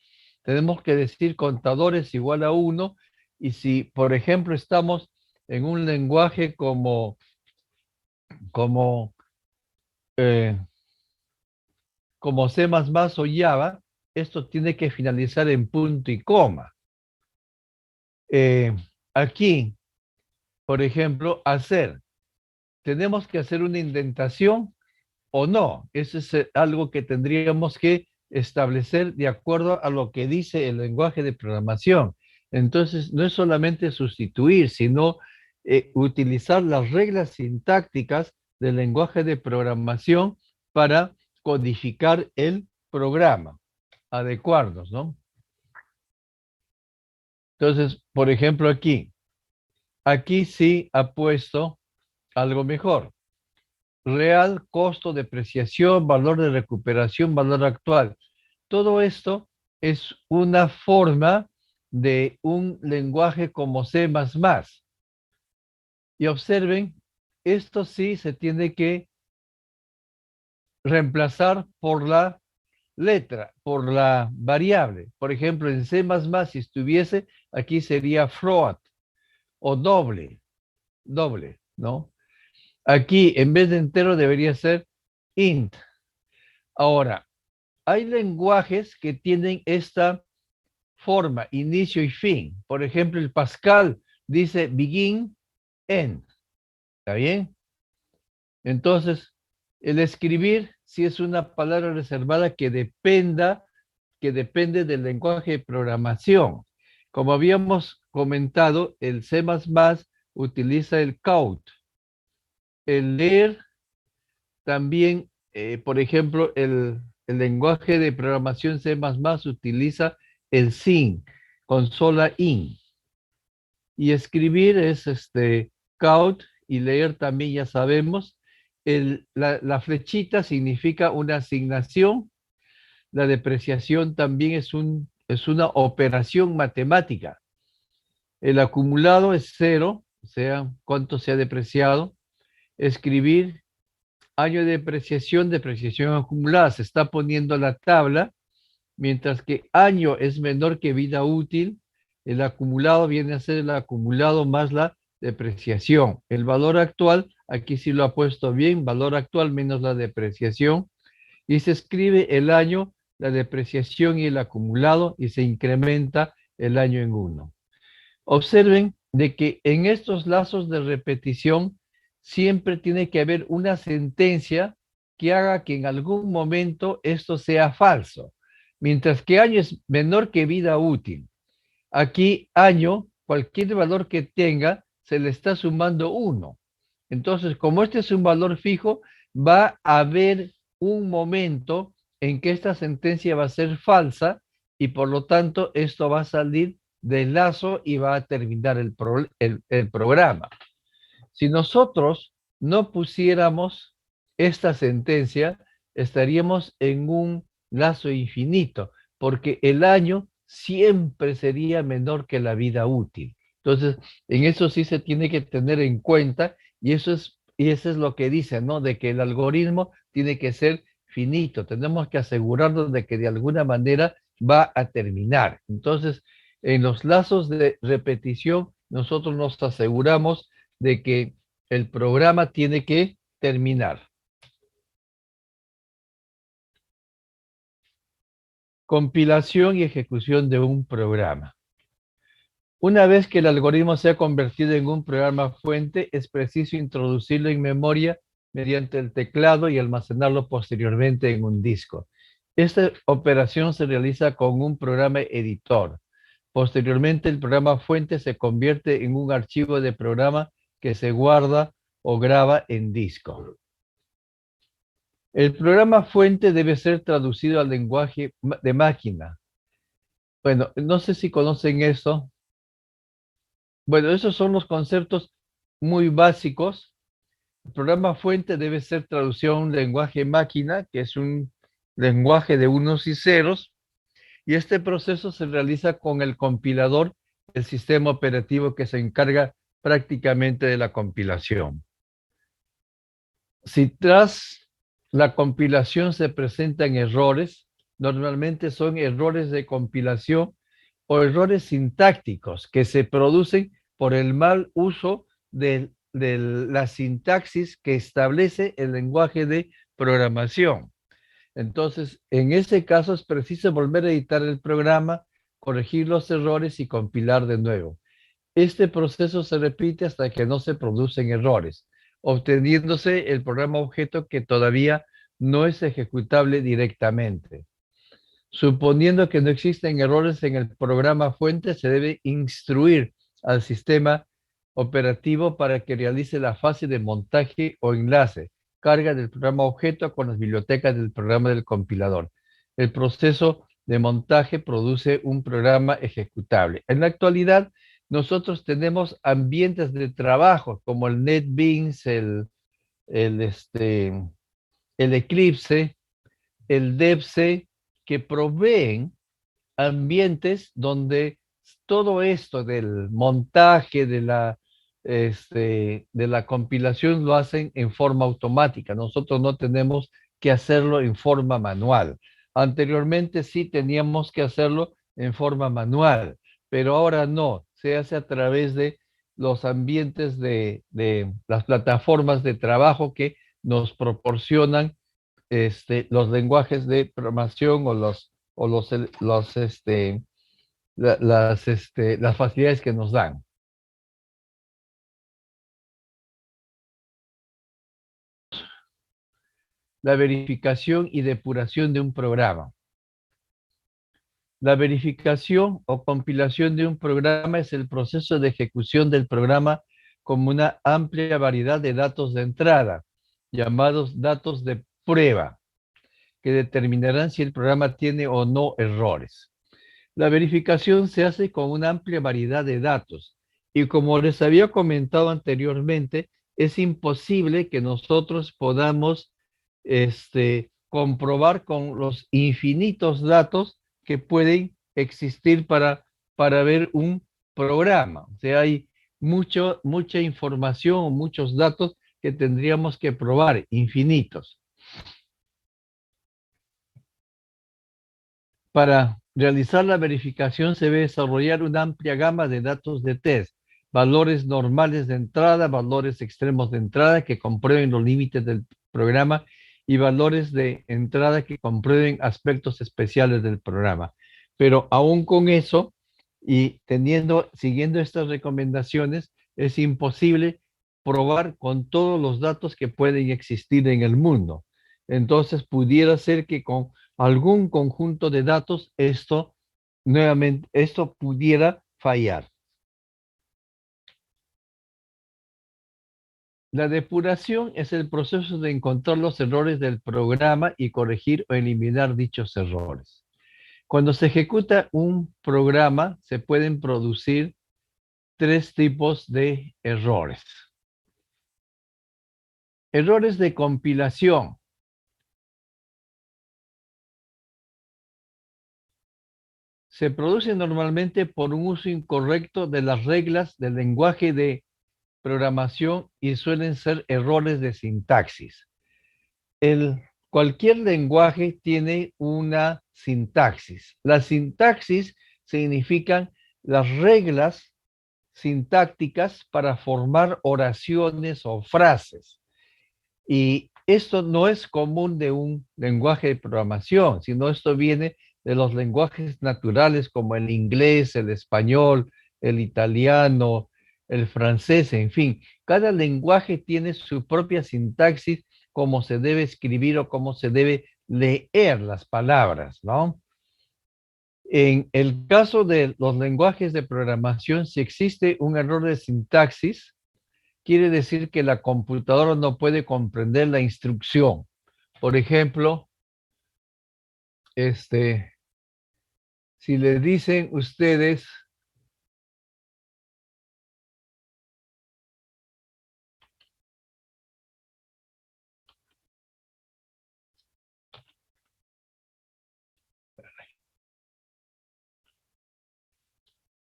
Tenemos que decir contador es igual a 1. Y si, por ejemplo, estamos en un lenguaje como, eh, como C++ o Java, esto tiene que finalizar en punto y coma. Aquí, por ejemplo, hacer. ¿Tenemos que hacer una indentación o no? Eso es algo que tendríamos que establecer de acuerdo a lo que dice el lenguaje de programación. Entonces, no es solamente sustituir, sino utilizar las reglas sintácticas del lenguaje de programación para codificar el programa, adecuarnos, ¿no? Entonces, por ejemplo, aquí sí ha puesto algo mejor. Real, costo, depreciación, valor de recuperación, valor actual. Todo esto es una forma de un lenguaje como C++. Y observen, esto sí se tiene que reemplazar por la letra, por la variable. Por ejemplo, en C++, si estuviese, aquí sería float o doble, ¿no? Aquí, en vez de entero, debería ser int. Ahora, hay lenguajes que tienen esta forma, inicio y fin. Por ejemplo, el Pascal dice begin, end. ¿Está bien? Entonces, el escribir sí es una palabra reservada que depende del lenguaje de programación. Como habíamos comentado, el C++ utiliza el count. El leer también, por ejemplo, el lenguaje de programación C++ utiliza el sin, consola in. Y escribir es count y leer también ya sabemos. La flechita significa una asignación. La depreciación también es una operación matemática. El acumulado es 0, o sea, cuánto se ha depreciado. Escribir año de depreciación acumulada. Se está poniendo la tabla, mientras que año es menor que vida útil, el acumulado viene a ser el acumulado más la depreciación. El valor actual, aquí sí lo ha puesto bien, valor actual menos la depreciación, y se escribe el año, la depreciación y el acumulado, y se incrementa el año en 1. Observen de que en estos lazos de repetición siempre tiene que haber una sentencia que haga que en algún momento esto sea falso. Mientras que año es menor que vida útil. Aquí año, cualquier valor que tenga, se le está sumando 1. Entonces, como este es un valor fijo, va a haber un momento en que esta sentencia va a ser falsa y por lo tanto esto va a salir del lazo y va a terminar el programa. Si nosotros no pusiéramos esta sentencia, estaríamos en un lazo infinito, porque el año siempre sería menor que la vida útil. Entonces, en eso sí se tiene que tener en cuenta y eso es lo que dice, ¿no? De que el algoritmo tiene que ser finito. Tenemos que asegurarnos de que de alguna manera va a terminar. Entonces, en los lazos de repetición, nosotros nos aseguramos de que el programa tiene que terminar. Compilación y ejecución de un programa. Una vez que el algoritmo se ha convertido en un programa fuente, es preciso introducirlo en memoria mediante el teclado y almacenarlo posteriormente en un disco. Esta operación se realiza con un programa editor. Posteriormente, el programa fuente se convierte en un archivo de programa que se guarda o graba en disco. El programa fuente debe ser traducido al lenguaje de máquina. Bueno, no sé si conocen eso. Bueno, esos son los conceptos muy básicos. El programa fuente debe ser traducido a un lenguaje máquina, que es un lenguaje de unos y ceros, y este proceso se realiza con el compilador, el sistema operativo que se encarga prácticamente de la compilación. Si tras la compilación se presentan errores, normalmente son errores de compilación o errores sintácticos que se producen por el mal uso de la sintaxis que establece el lenguaje de programación. Entonces, en ese caso es preciso volver a editar el programa, corregir los errores y compilar de nuevo. Este proceso se repite hasta que no se producen errores, obteniéndose el programa objeto que todavía no es ejecutable directamente. Suponiendo que no existen errores en el programa fuente, se debe instruir al sistema operativo para que realice la fase de montaje o enlace, carga del programa objeto con las bibliotecas del programa del compilador. El proceso de montaje produce un programa ejecutable. En la actualidad, nosotros tenemos ambientes de trabajo como el NetBeans, el, este, el Eclipse, el DevC, que proveen ambientes donde todo esto del montaje, de la compilación lo hacen en forma automática. Nosotros no tenemos que hacerlo en forma manual. Anteriormente sí teníamos que hacerlo en forma manual, pero ahora no. Se hace a través de los ambientes de las plataformas de trabajo que nos proporcionan los lenguajes de programación o las facilidades que nos dan. La verificación y depuración de un programa. La verificación o compilación de un programa es el proceso de ejecución del programa como una amplia variedad de datos de entrada, llamados datos de prueba, que determinarán si el programa tiene o no errores. La verificación se hace con una amplia variedad de datos y como les había comentado anteriormente, es imposible que nosotros podamos comprobar con los infinitos datos que pueden existir para ver un programa. O sea, hay mucha información, muchos datos que tendríamos que probar, infinitos. Para realizar la verificación se debe desarrollar una amplia gama de datos de test, valores normales de entrada, valores extremos de entrada que comprueben los límites del programa y valores de entrada que comprueben aspectos especiales del programa. Pero aún con eso y siguiendo estas recomendaciones, es imposible probar con todos los datos que pueden existir en el mundo. Entonces, pudiera ser que con algún conjunto de datos, esto pudiera fallar. La depuración es el proceso de encontrar los errores del programa y corregir o eliminar dichos errores. Cuando se ejecuta un programa, se pueden producir tres tipos de errores. Errores de compilación. Se producen normalmente por un uso incorrecto de las reglas del lenguaje de programación y suelen ser errores de sintaxis. Cualquier lenguaje tiene una sintaxis. La sintaxis significan las reglas sintácticas para formar oraciones o frases. Y esto no es común de un lenguaje de programación, sino esto viene de los lenguajes naturales como el inglés, el español, el italiano, el francés, en fin. Cada lenguaje tiene su propia sintaxis, cómo se debe escribir o cómo se debe leer las palabras, ¿no? En el caso de los lenguajes de programación, si existe un error de sintaxis, quiere decir que la computadora no puede comprender la instrucción. Por ejemplo, este, si le dicen ustedes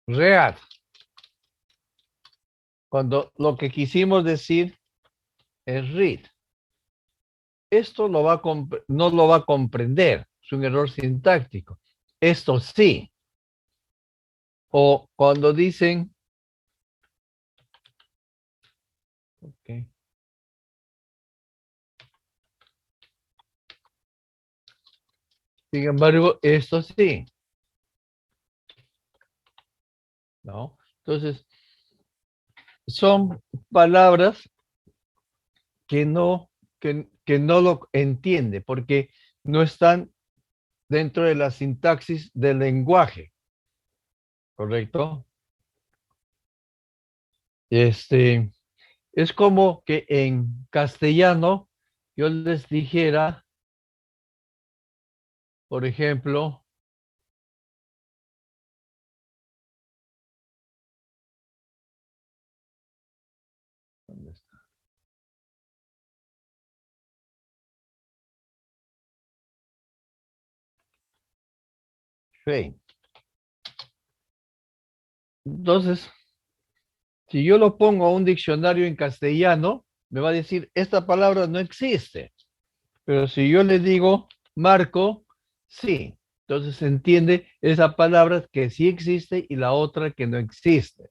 read, cuando lo que quisimos decir es read. Esto no lo va a comprender, es un error sintáctico. Esto sí. O cuando dicen, okay, sin embargo, esto sí, ¿no? Entonces, son palabras que no lo entiende porque no están dentro de la sintaxis del lenguaje, ¿correcto? Es como que en castellano yo les dijera, por ejemplo, ¿dónde está? Sí. Entonces, si yo lo pongo a un diccionario en castellano, me va a decir, esta palabra no existe. Pero si yo le digo marco, sí. Entonces se entiende esa palabra que sí existe y la otra que no existe.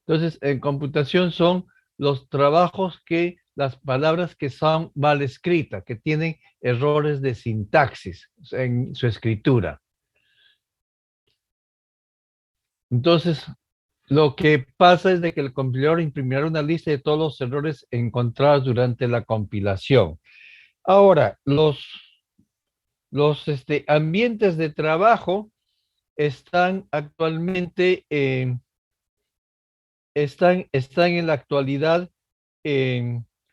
Entonces, en computación son los trabajos que las palabras que son mal escritas, que tienen errores de sintaxis en su escritura. Entonces, lo que pasa es de que el compilador imprimirá una lista de todos los errores encontrados durante la compilación. Ahora, los ambientes de trabajo están actualmente, están en la actualidad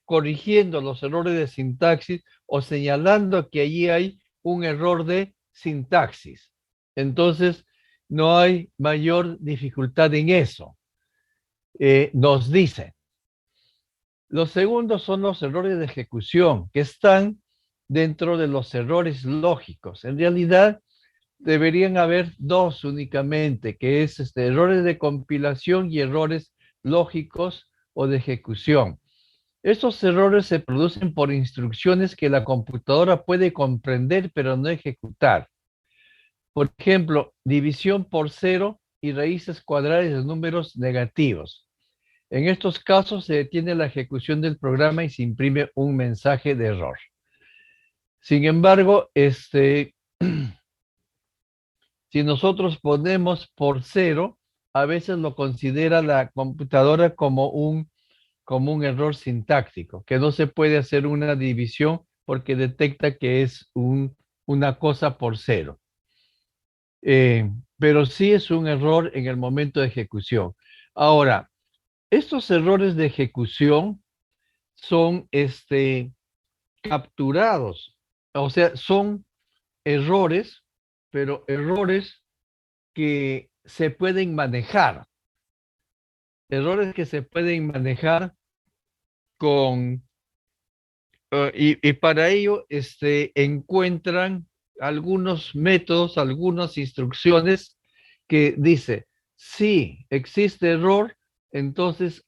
corrigiendo los errores de sintaxis o señalando que allí hay un error de sintaxis. Entonces, no hay mayor dificultad en eso. Nos dice. Los segundos son los errores de ejecución, que están dentro de los errores lógicos. En realidad, deberían haber dos únicamente, que es errores de compilación y errores lógicos o de ejecución. Estos errores se producen por instrucciones que la computadora puede comprender pero no ejecutar. Por ejemplo, división por cero y raíces cuadradas de números negativos. En estos casos se detiene la ejecución del programa y se imprime un mensaje de error. Sin embargo, si nosotros ponemos por cero, a veces lo considera la computadora como un error sintáctico, que no se puede hacer una división porque detecta que es una cosa por cero. Pero sí es un error en el momento de ejecución. Ahora, estos errores de ejecución son capturados, o sea, son errores, pero errores que se pueden manejar, errores que se pueden manejar con, y para ello encuentran algunos métodos, algunas instrucciones que dice, si existe error, entonces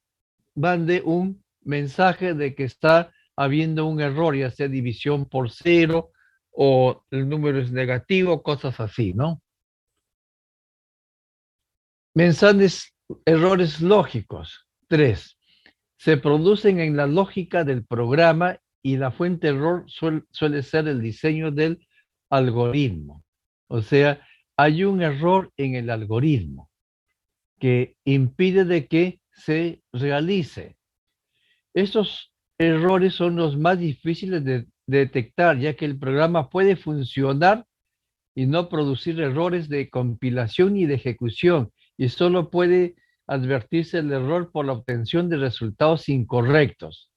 mande un mensaje de que está habiendo un error, ya sea división por cero o el número es negativo, cosas así, ¿no? Mensajes, errores lógicos. 3. Se producen en la lógica del programa y la fuente de error suele ser el diseño del algoritmo. O sea, hay un error en el algoritmo que impide de que se realice. Estos errores son los más difíciles de detectar, ya que el programa puede funcionar y no producir errores de compilación y de ejecución, y solo puede advertirse el error por la obtención de resultados incorrectos.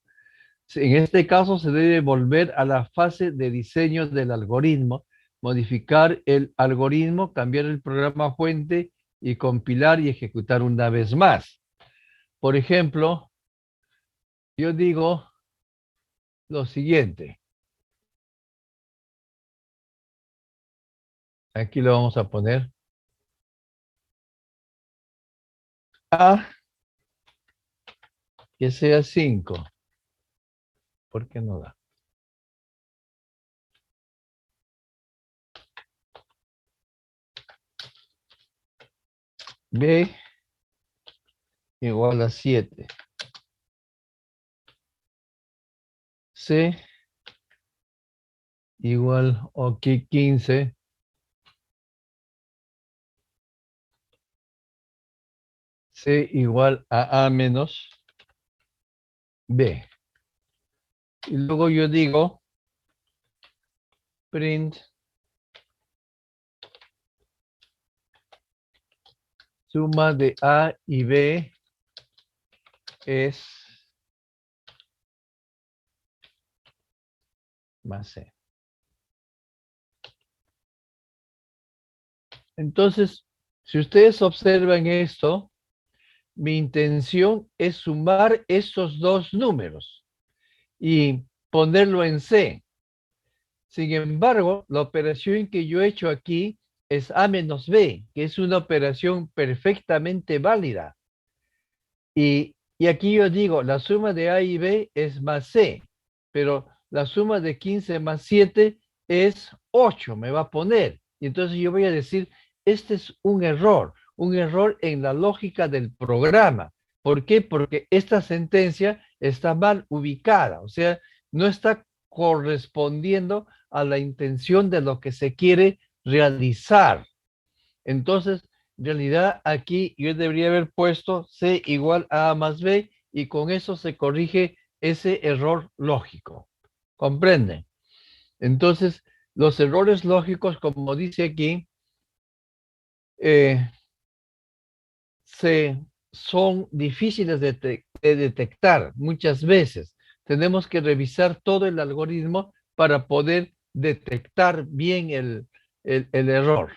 En este caso se debe volver a la fase de diseño del algoritmo, modificar el algoritmo, cambiar el programa fuente y compilar y ejecutar una vez más. Por ejemplo, yo digo lo siguiente. Aquí lo vamos a poner. A que sea 5. ¿Por qué no da? B igual a 7. C igual aquí 15. C igual a menos B. Y luego yo digo print suma de A y B es más C. Entonces, si ustedes observan esto, mi intención es sumar estos dos números y ponerlo en C. Sin embargo, la operación que yo he hecho aquí es A menos B, que es una operación perfectamente válida. Y aquí yo digo, la suma de A y B es más C, pero la suma de 15 más 7 es 8, me va a poner. Y entonces yo voy a decir, este es un error en la lógica del programa. ¿Por qué? Porque esta sentencia está mal ubicada, o sea, no está correspondiendo a la intención de lo que se quiere realizar. Entonces, en realidad aquí yo debería haber puesto C igual a A más B y con eso se corrige ese error lógico. ¿Comprenden? Entonces, los errores lógicos, como dice aquí, eh, son difíciles de detectar muchas veces. Tenemos que revisar todo el algoritmo para poder detectar bien el error.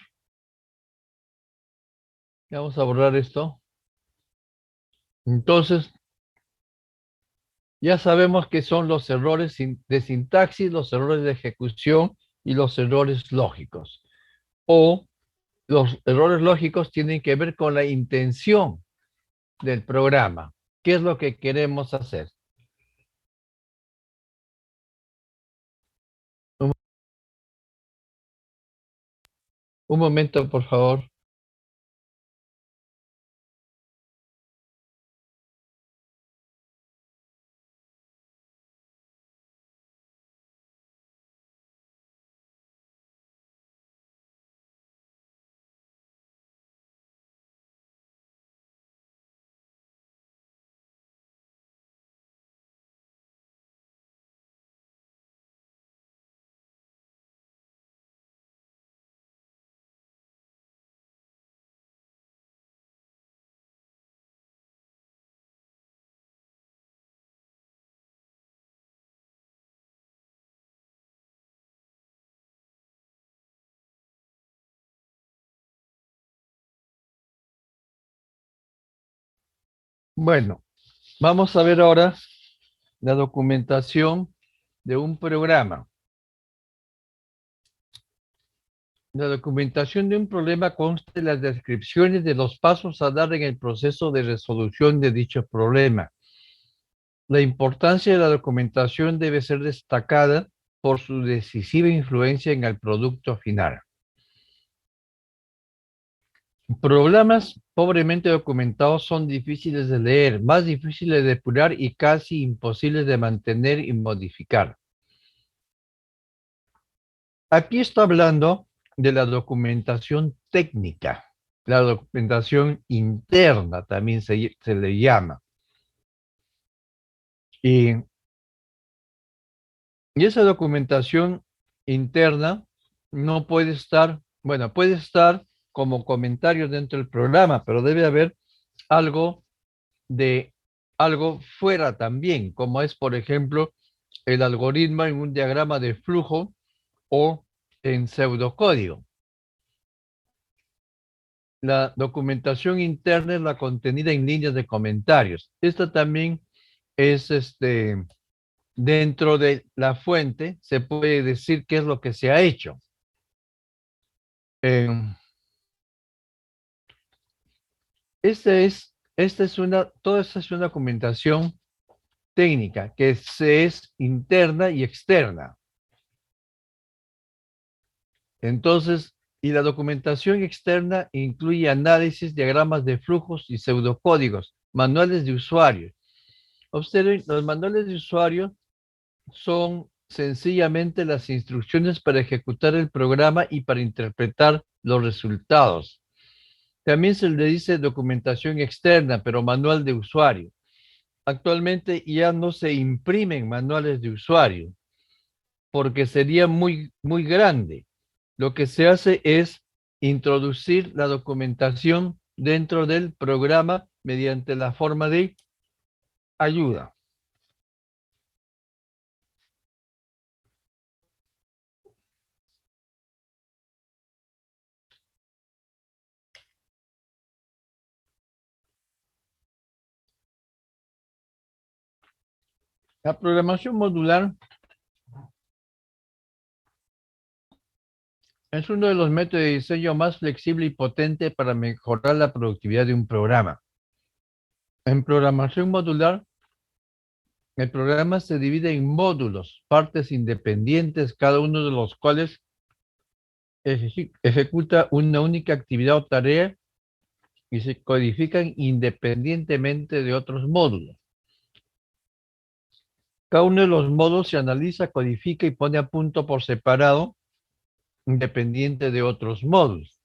Vamos a borrar esto. Entonces, ya sabemos que son los errores de sintaxis, los errores de ejecución y los errores lógicos. O los errores lógicos tienen que ver con la intención del programa. ¿Qué es lo que queremos hacer? Un, un momento, por favor. Bueno, vamos a ver ahora la documentación de un programa. La documentación de un problema consta de las descripciones de los pasos a dar en el proceso de resolución de dicho problema. La importancia de la documentación debe ser destacada por su decisiva influencia en el producto final. Programas pobremente documentados son difíciles de leer, más difíciles de depurar y casi imposibles de mantener y modificar. Aquí está hablando de la documentación técnica, la documentación interna también se le llama. Y esa documentación interna no puede estar, bueno, puede estar como comentario dentro del programa, pero debe haber algo de algo fuera también, como es, por ejemplo, el algoritmo en un diagrama de flujo o en pseudocódigo. La documentación interna es la contenida en líneas de comentarios. Esta también es dentro de la fuente, se puede decir qué es lo que se ha hecho. Eh, toda esta es una documentación técnica que es interna y externa. Entonces, y la documentación externa incluye análisis, diagramas de flujos y pseudocódigos, manuales de usuario. Observen, los manuales de usuario son sencillamente las instrucciones para ejecutar el programa y para interpretar los resultados. También se le dice documentación externa, pero manual de usuario. Actualmente ya no se imprimen manuales de usuario porque sería muy grande. Lo que se hace es introducir la documentación dentro del programa mediante la forma de ayuda. La programación modular es uno de los métodos de diseño más flexible y potente para mejorar la productividad de un programa. En programación modular, el programa se divide en módulos, partes independientes, cada uno de los cuales ejecuta una única actividad o tarea y se codifican independientemente de otros módulos. Cada uno de los módulos se analiza, codifica y pone a punto por separado, independiente de otros módulos.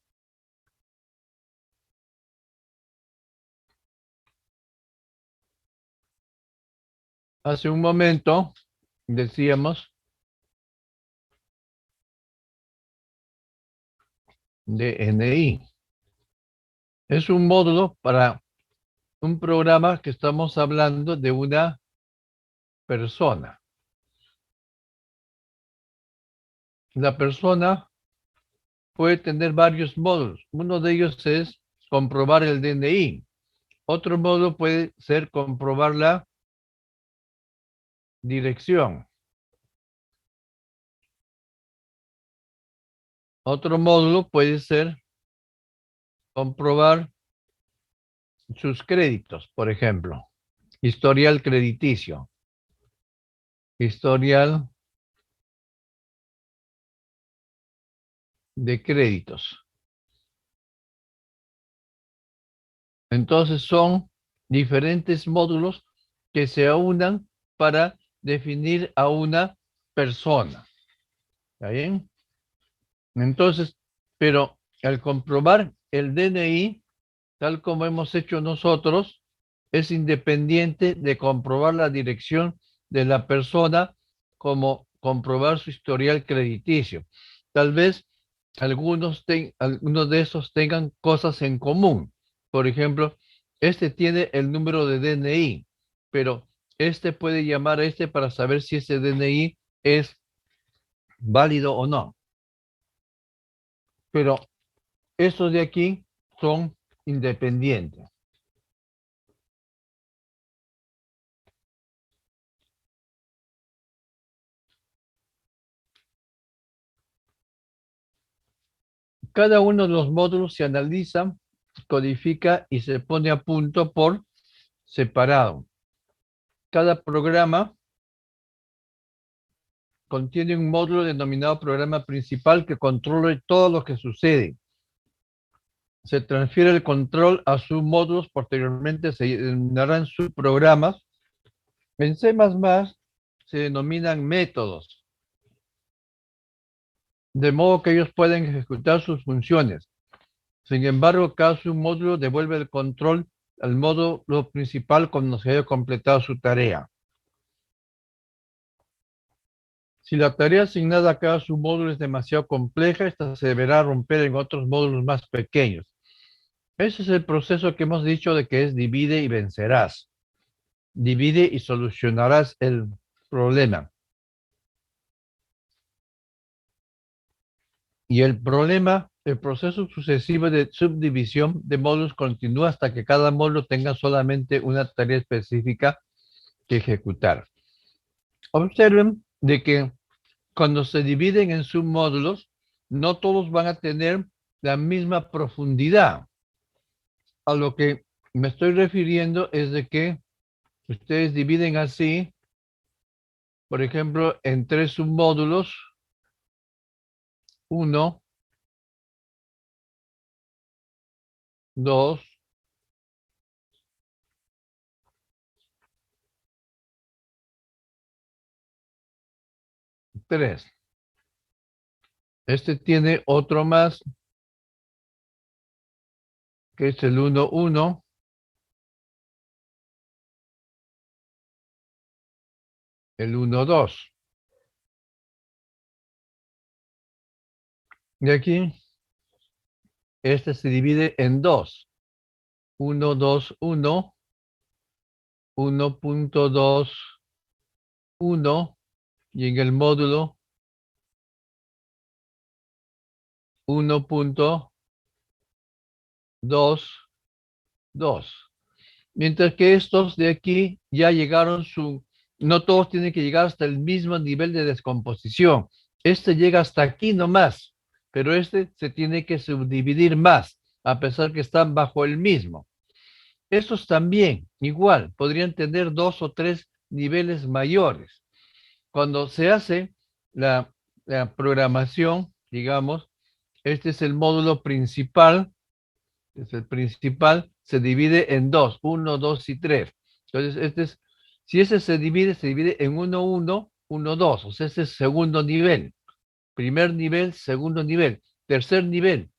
Hace un momento decíamos DNI. Es un módulo para un programa que estamos hablando de una persona. La persona puede tener varios módulos. Uno de ellos es comprobar el DNI. Otro módulo puede ser comprobar la dirección. Otro módulo puede ser comprobar sus créditos, por ejemplo. Historial crediticio. Historial de créditos. Entonces son diferentes módulos que se aunan para definir a una persona. ¿Está bien? Entonces, pero al comprobar el DNI, tal como hemos hecho nosotros, es independiente de comprobar la dirección de la persona como comprobar su historial crediticio. Tal vez algunos de esos tengan cosas en común. Por ejemplo, este tiene el número de DNI, pero este puede llamar a este para saber si ese DNI es válido o no. Pero estos de aquí son independientes. Cada uno de los módulos se analiza, codifica y se pone a punto por separado. Cada programa contiene un módulo denominado programa principal que controla todo lo que sucede. Se transfiere el control a submódulos, posteriormente se denominarán subprogramas. En C++ se denominan métodos, de modo que ellos pueden ejecutar sus funciones. Sin embargo, cada submódulo devuelve el control al módulo principal cuando se haya completado su tarea. Si la tarea asignada a cada submódulo es demasiado compleja, esta se deberá romper en otros módulos más pequeños. Ese es el proceso que hemos dicho de que es divide y vencerás. Divide y solucionarás el problema. Y el problema, el proceso sucesivo de subdivisión de módulos continúa hasta que cada módulo tenga solamente una tarea específica que ejecutar. Observen de que cuando se dividen en submódulos, no todos van a tener la misma profundidad. A lo que me estoy refiriendo es de que ustedes dividen así, por ejemplo, en 3 submódulos, 1, 2, 3. Este tiene otro más, que es el 1, 1, el 1, 2. Y aquí, este se divide en 2. 1, 2, 1, 1.2, 1, y en el módulo 1.2, 2. Mientras que estos de aquí ya llegaron no todos tienen que llegar hasta el mismo nivel de descomposición. Este llega hasta aquí nomás, pero este se tiene que subdividir más, a pesar que están bajo el mismo. Estos también, igual, podrían tener 2 o 3 niveles mayores. Cuando se hace la programación, digamos, este es el módulo principal, es el principal, se divide en 2, 1, 2 y 3. Entonces, si ese se divide en 1, 1, 1, 2, o sea, ese es segundo nivel. Primer nivel, segundo nivel, tercer nivel.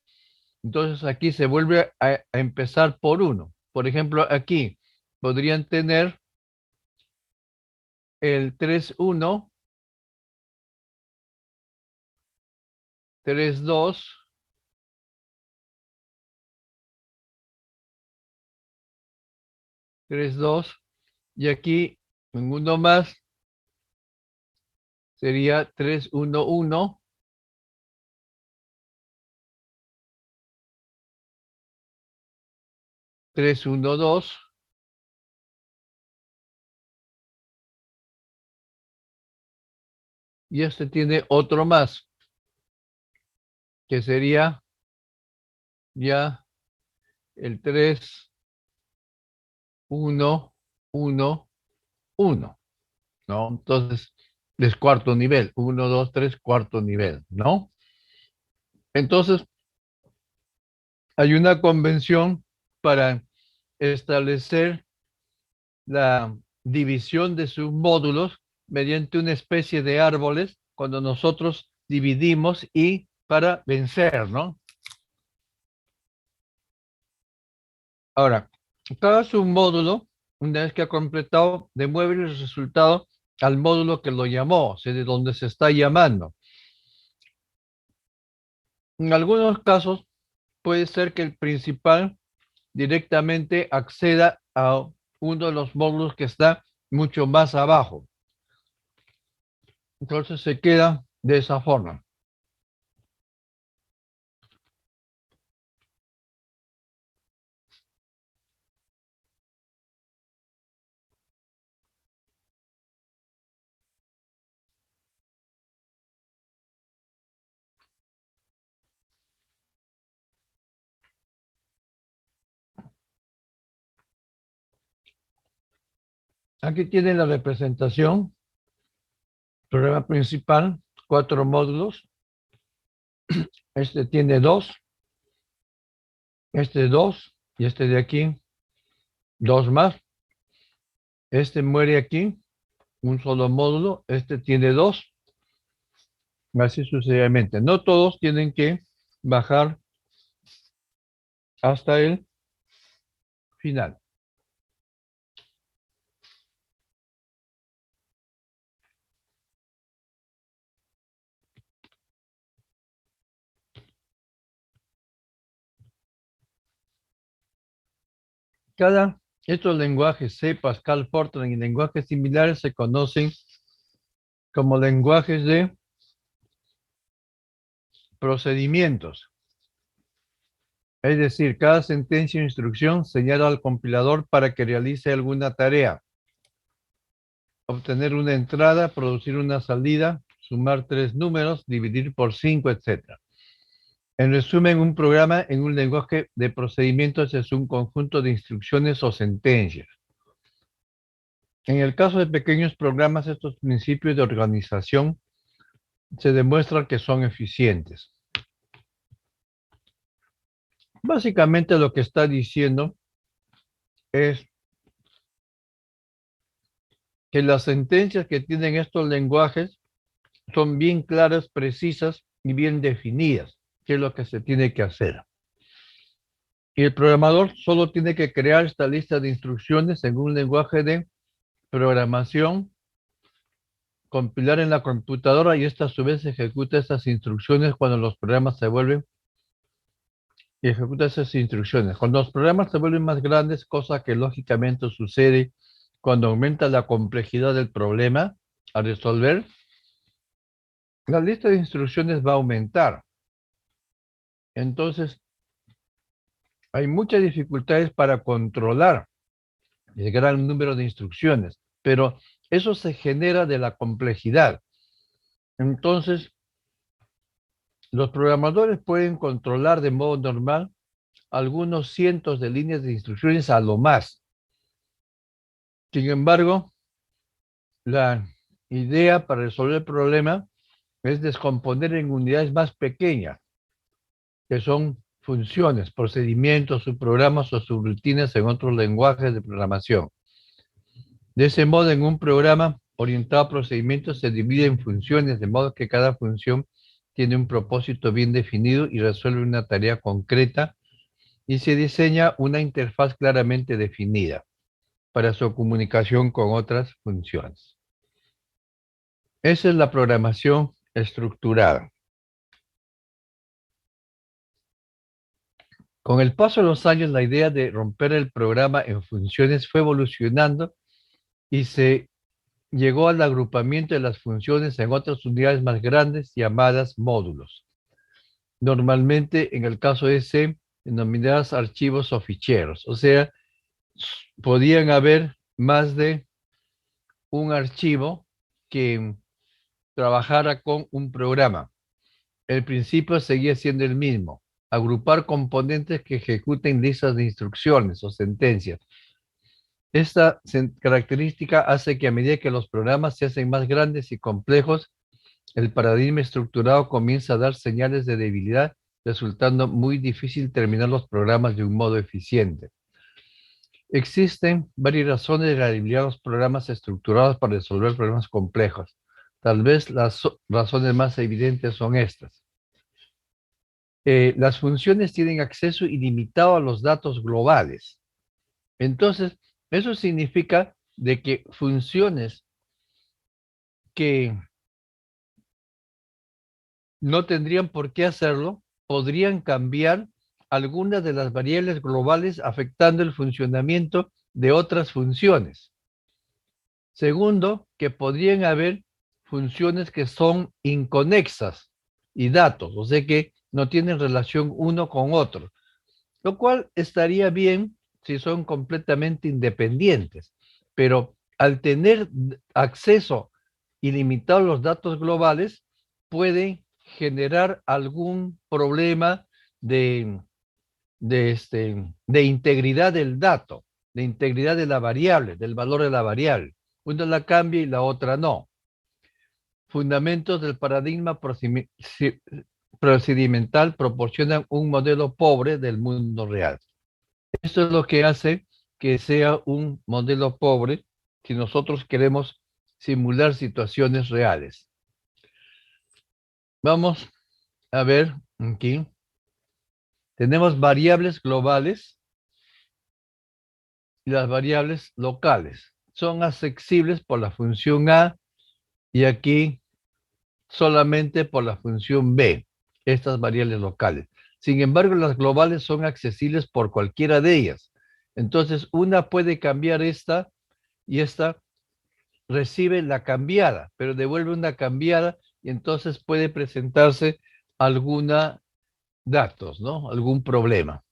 Entonces aquí se vuelve a empezar por 1. Por ejemplo, aquí podrían tener el 3, 1, 3, 2, 3, 2, y aquí en uno más sería 3, 1, 1, 3, 1, 2, y este tiene otro más, que sería ya el 3, 1, 1, 1, ¿no? Entonces, es cuarto nivel, 1, 2, 3, cuarto nivel, ¿no? Entonces, hay una convención para establecer la división de submódulos mediante una especie de árboles cuando nosotros dividimos y para vencer, ¿no? Ahora, cada submódulo, una vez que ha completado, devuelve el resultado al módulo que lo llamó, o sea, de donde se está llamando. En algunos casos, puede ser que el principal directamente acceda a uno de los módulos que está mucho más abajo. Entonces se queda de esa forma. Aquí tienen la representación, programa principal, 4 módulos. Este tiene 2, este 2, y este de aquí, 2 más. Este muere aquí, un solo módulo, este tiene 2, así sucesivamente. No todos tienen que bajar hasta el final. Estos lenguajes C, Pascal, Fortran y lenguajes similares se conocen como lenguajes de procedimientos. Es decir, cada sentencia o instrucción señala al compilador para que realice alguna tarea. Obtener una entrada, producir una salida, sumar 3 números, dividir por 5, etc. En resumen, un programa en un lenguaje de procedimientos es un conjunto de instrucciones o sentencias. En el caso de pequeños programas, estos principios de organización se demuestran que son eficientes. Básicamente lo que está diciendo es que las sentencias que tienen estos lenguajes son bien claras, precisas y bien definidas, qué es lo que se tiene que hacer. Y el programador solo tiene que crear esta lista de instrucciones en un lenguaje de programación, compilar en la computadora y esta a su vez ejecuta estas instrucciones cuando los programas se vuelven y ejecuta esas instrucciones. Cuando los programas se vuelven más grandes, cosa que lógicamente sucede cuando aumenta la complejidad del problema a resolver, la lista de instrucciones va a aumentar. Entonces, hay muchas dificultades para controlar el gran número de instrucciones, pero eso se genera de la complejidad. Entonces, los programadores pueden controlar de modo normal algunos cientos de líneas de instrucciones a lo más. Sin embargo, la idea para resolver el problema es descomponer en unidades más pequeñas, que son funciones, procedimientos, subprogramas o subrutinas en otros lenguajes de programación. De ese modo, en un programa orientado a procedimientos se divide en funciones, de modo que cada función tiene un propósito bien definido y resuelve una tarea concreta, y se diseña una interfaz claramente definida para su comunicación con otras funciones. Esa es la programación estructurada. Con el paso de los años, la idea de romper el programa en funciones fue evolucionando y se llegó al agrupamiento de las funciones en otras unidades más grandes llamadas módulos. Normalmente, en el caso de C, denominadas archivos o ficheros. O sea, podían haber más de un archivo que trabajara con un programa. El principio seguía siendo el mismo: agrupar componentes que ejecuten listas de instrucciones o sentencias. Esta característica hace que a medida que los programas se hacen más grandes y complejos, el paradigma estructurado comienza a dar señales de debilidad, resultando muy difícil terminar los programas de un modo eficiente. Existen varias razones de la debilidad de los programas estructurados para resolver problemas complejos. Tal vez las razones más evidentes son estas. Las funciones tienen acceso ilimitado a los datos globales. Entonces, eso significa de que funciones que no tendrían por qué hacerlo, podrían cambiar algunas de las variables globales afectando el funcionamiento de otras funciones. Segundo, que podrían haber funciones que son inconexas y datos, o sea que no tienen relación uno con otro, lo cual estaría bien si son completamente independientes, pero al tener acceso ilimitado a los datos globales, pueden generar algún problema de integridad del dato, de integridad de la variable, del valor de la variable. Una la cambia y la otra no. Fundamentos del paradigma procedimental proporcionan un modelo pobre del mundo real. Esto es lo que hace que sea un modelo pobre si nosotros queremos simular situaciones reales. Vamos a ver aquí. Tenemos variables globales y las variables locales. Son accesibles por la función A y aquí solamente por la función B, estas variables locales. Sin embargo, las globales son accesibles por cualquiera de ellas. Entonces, una puede cambiar esta y esta recibe la cambiada, pero devuelve una cambiada y entonces puede presentarse alguna datos, ¿no? Algún problema.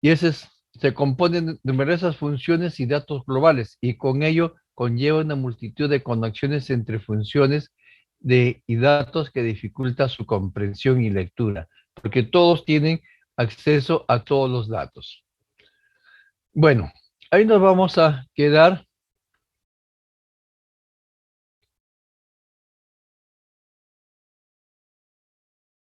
Y se componen de numerosas funciones y datos globales, y con ello conlleva una multitud de conexiones entre funciones y datos que dificulta su comprensión y lectura, porque todos tienen acceso a todos los datos. Bueno, ahí nos vamos a quedar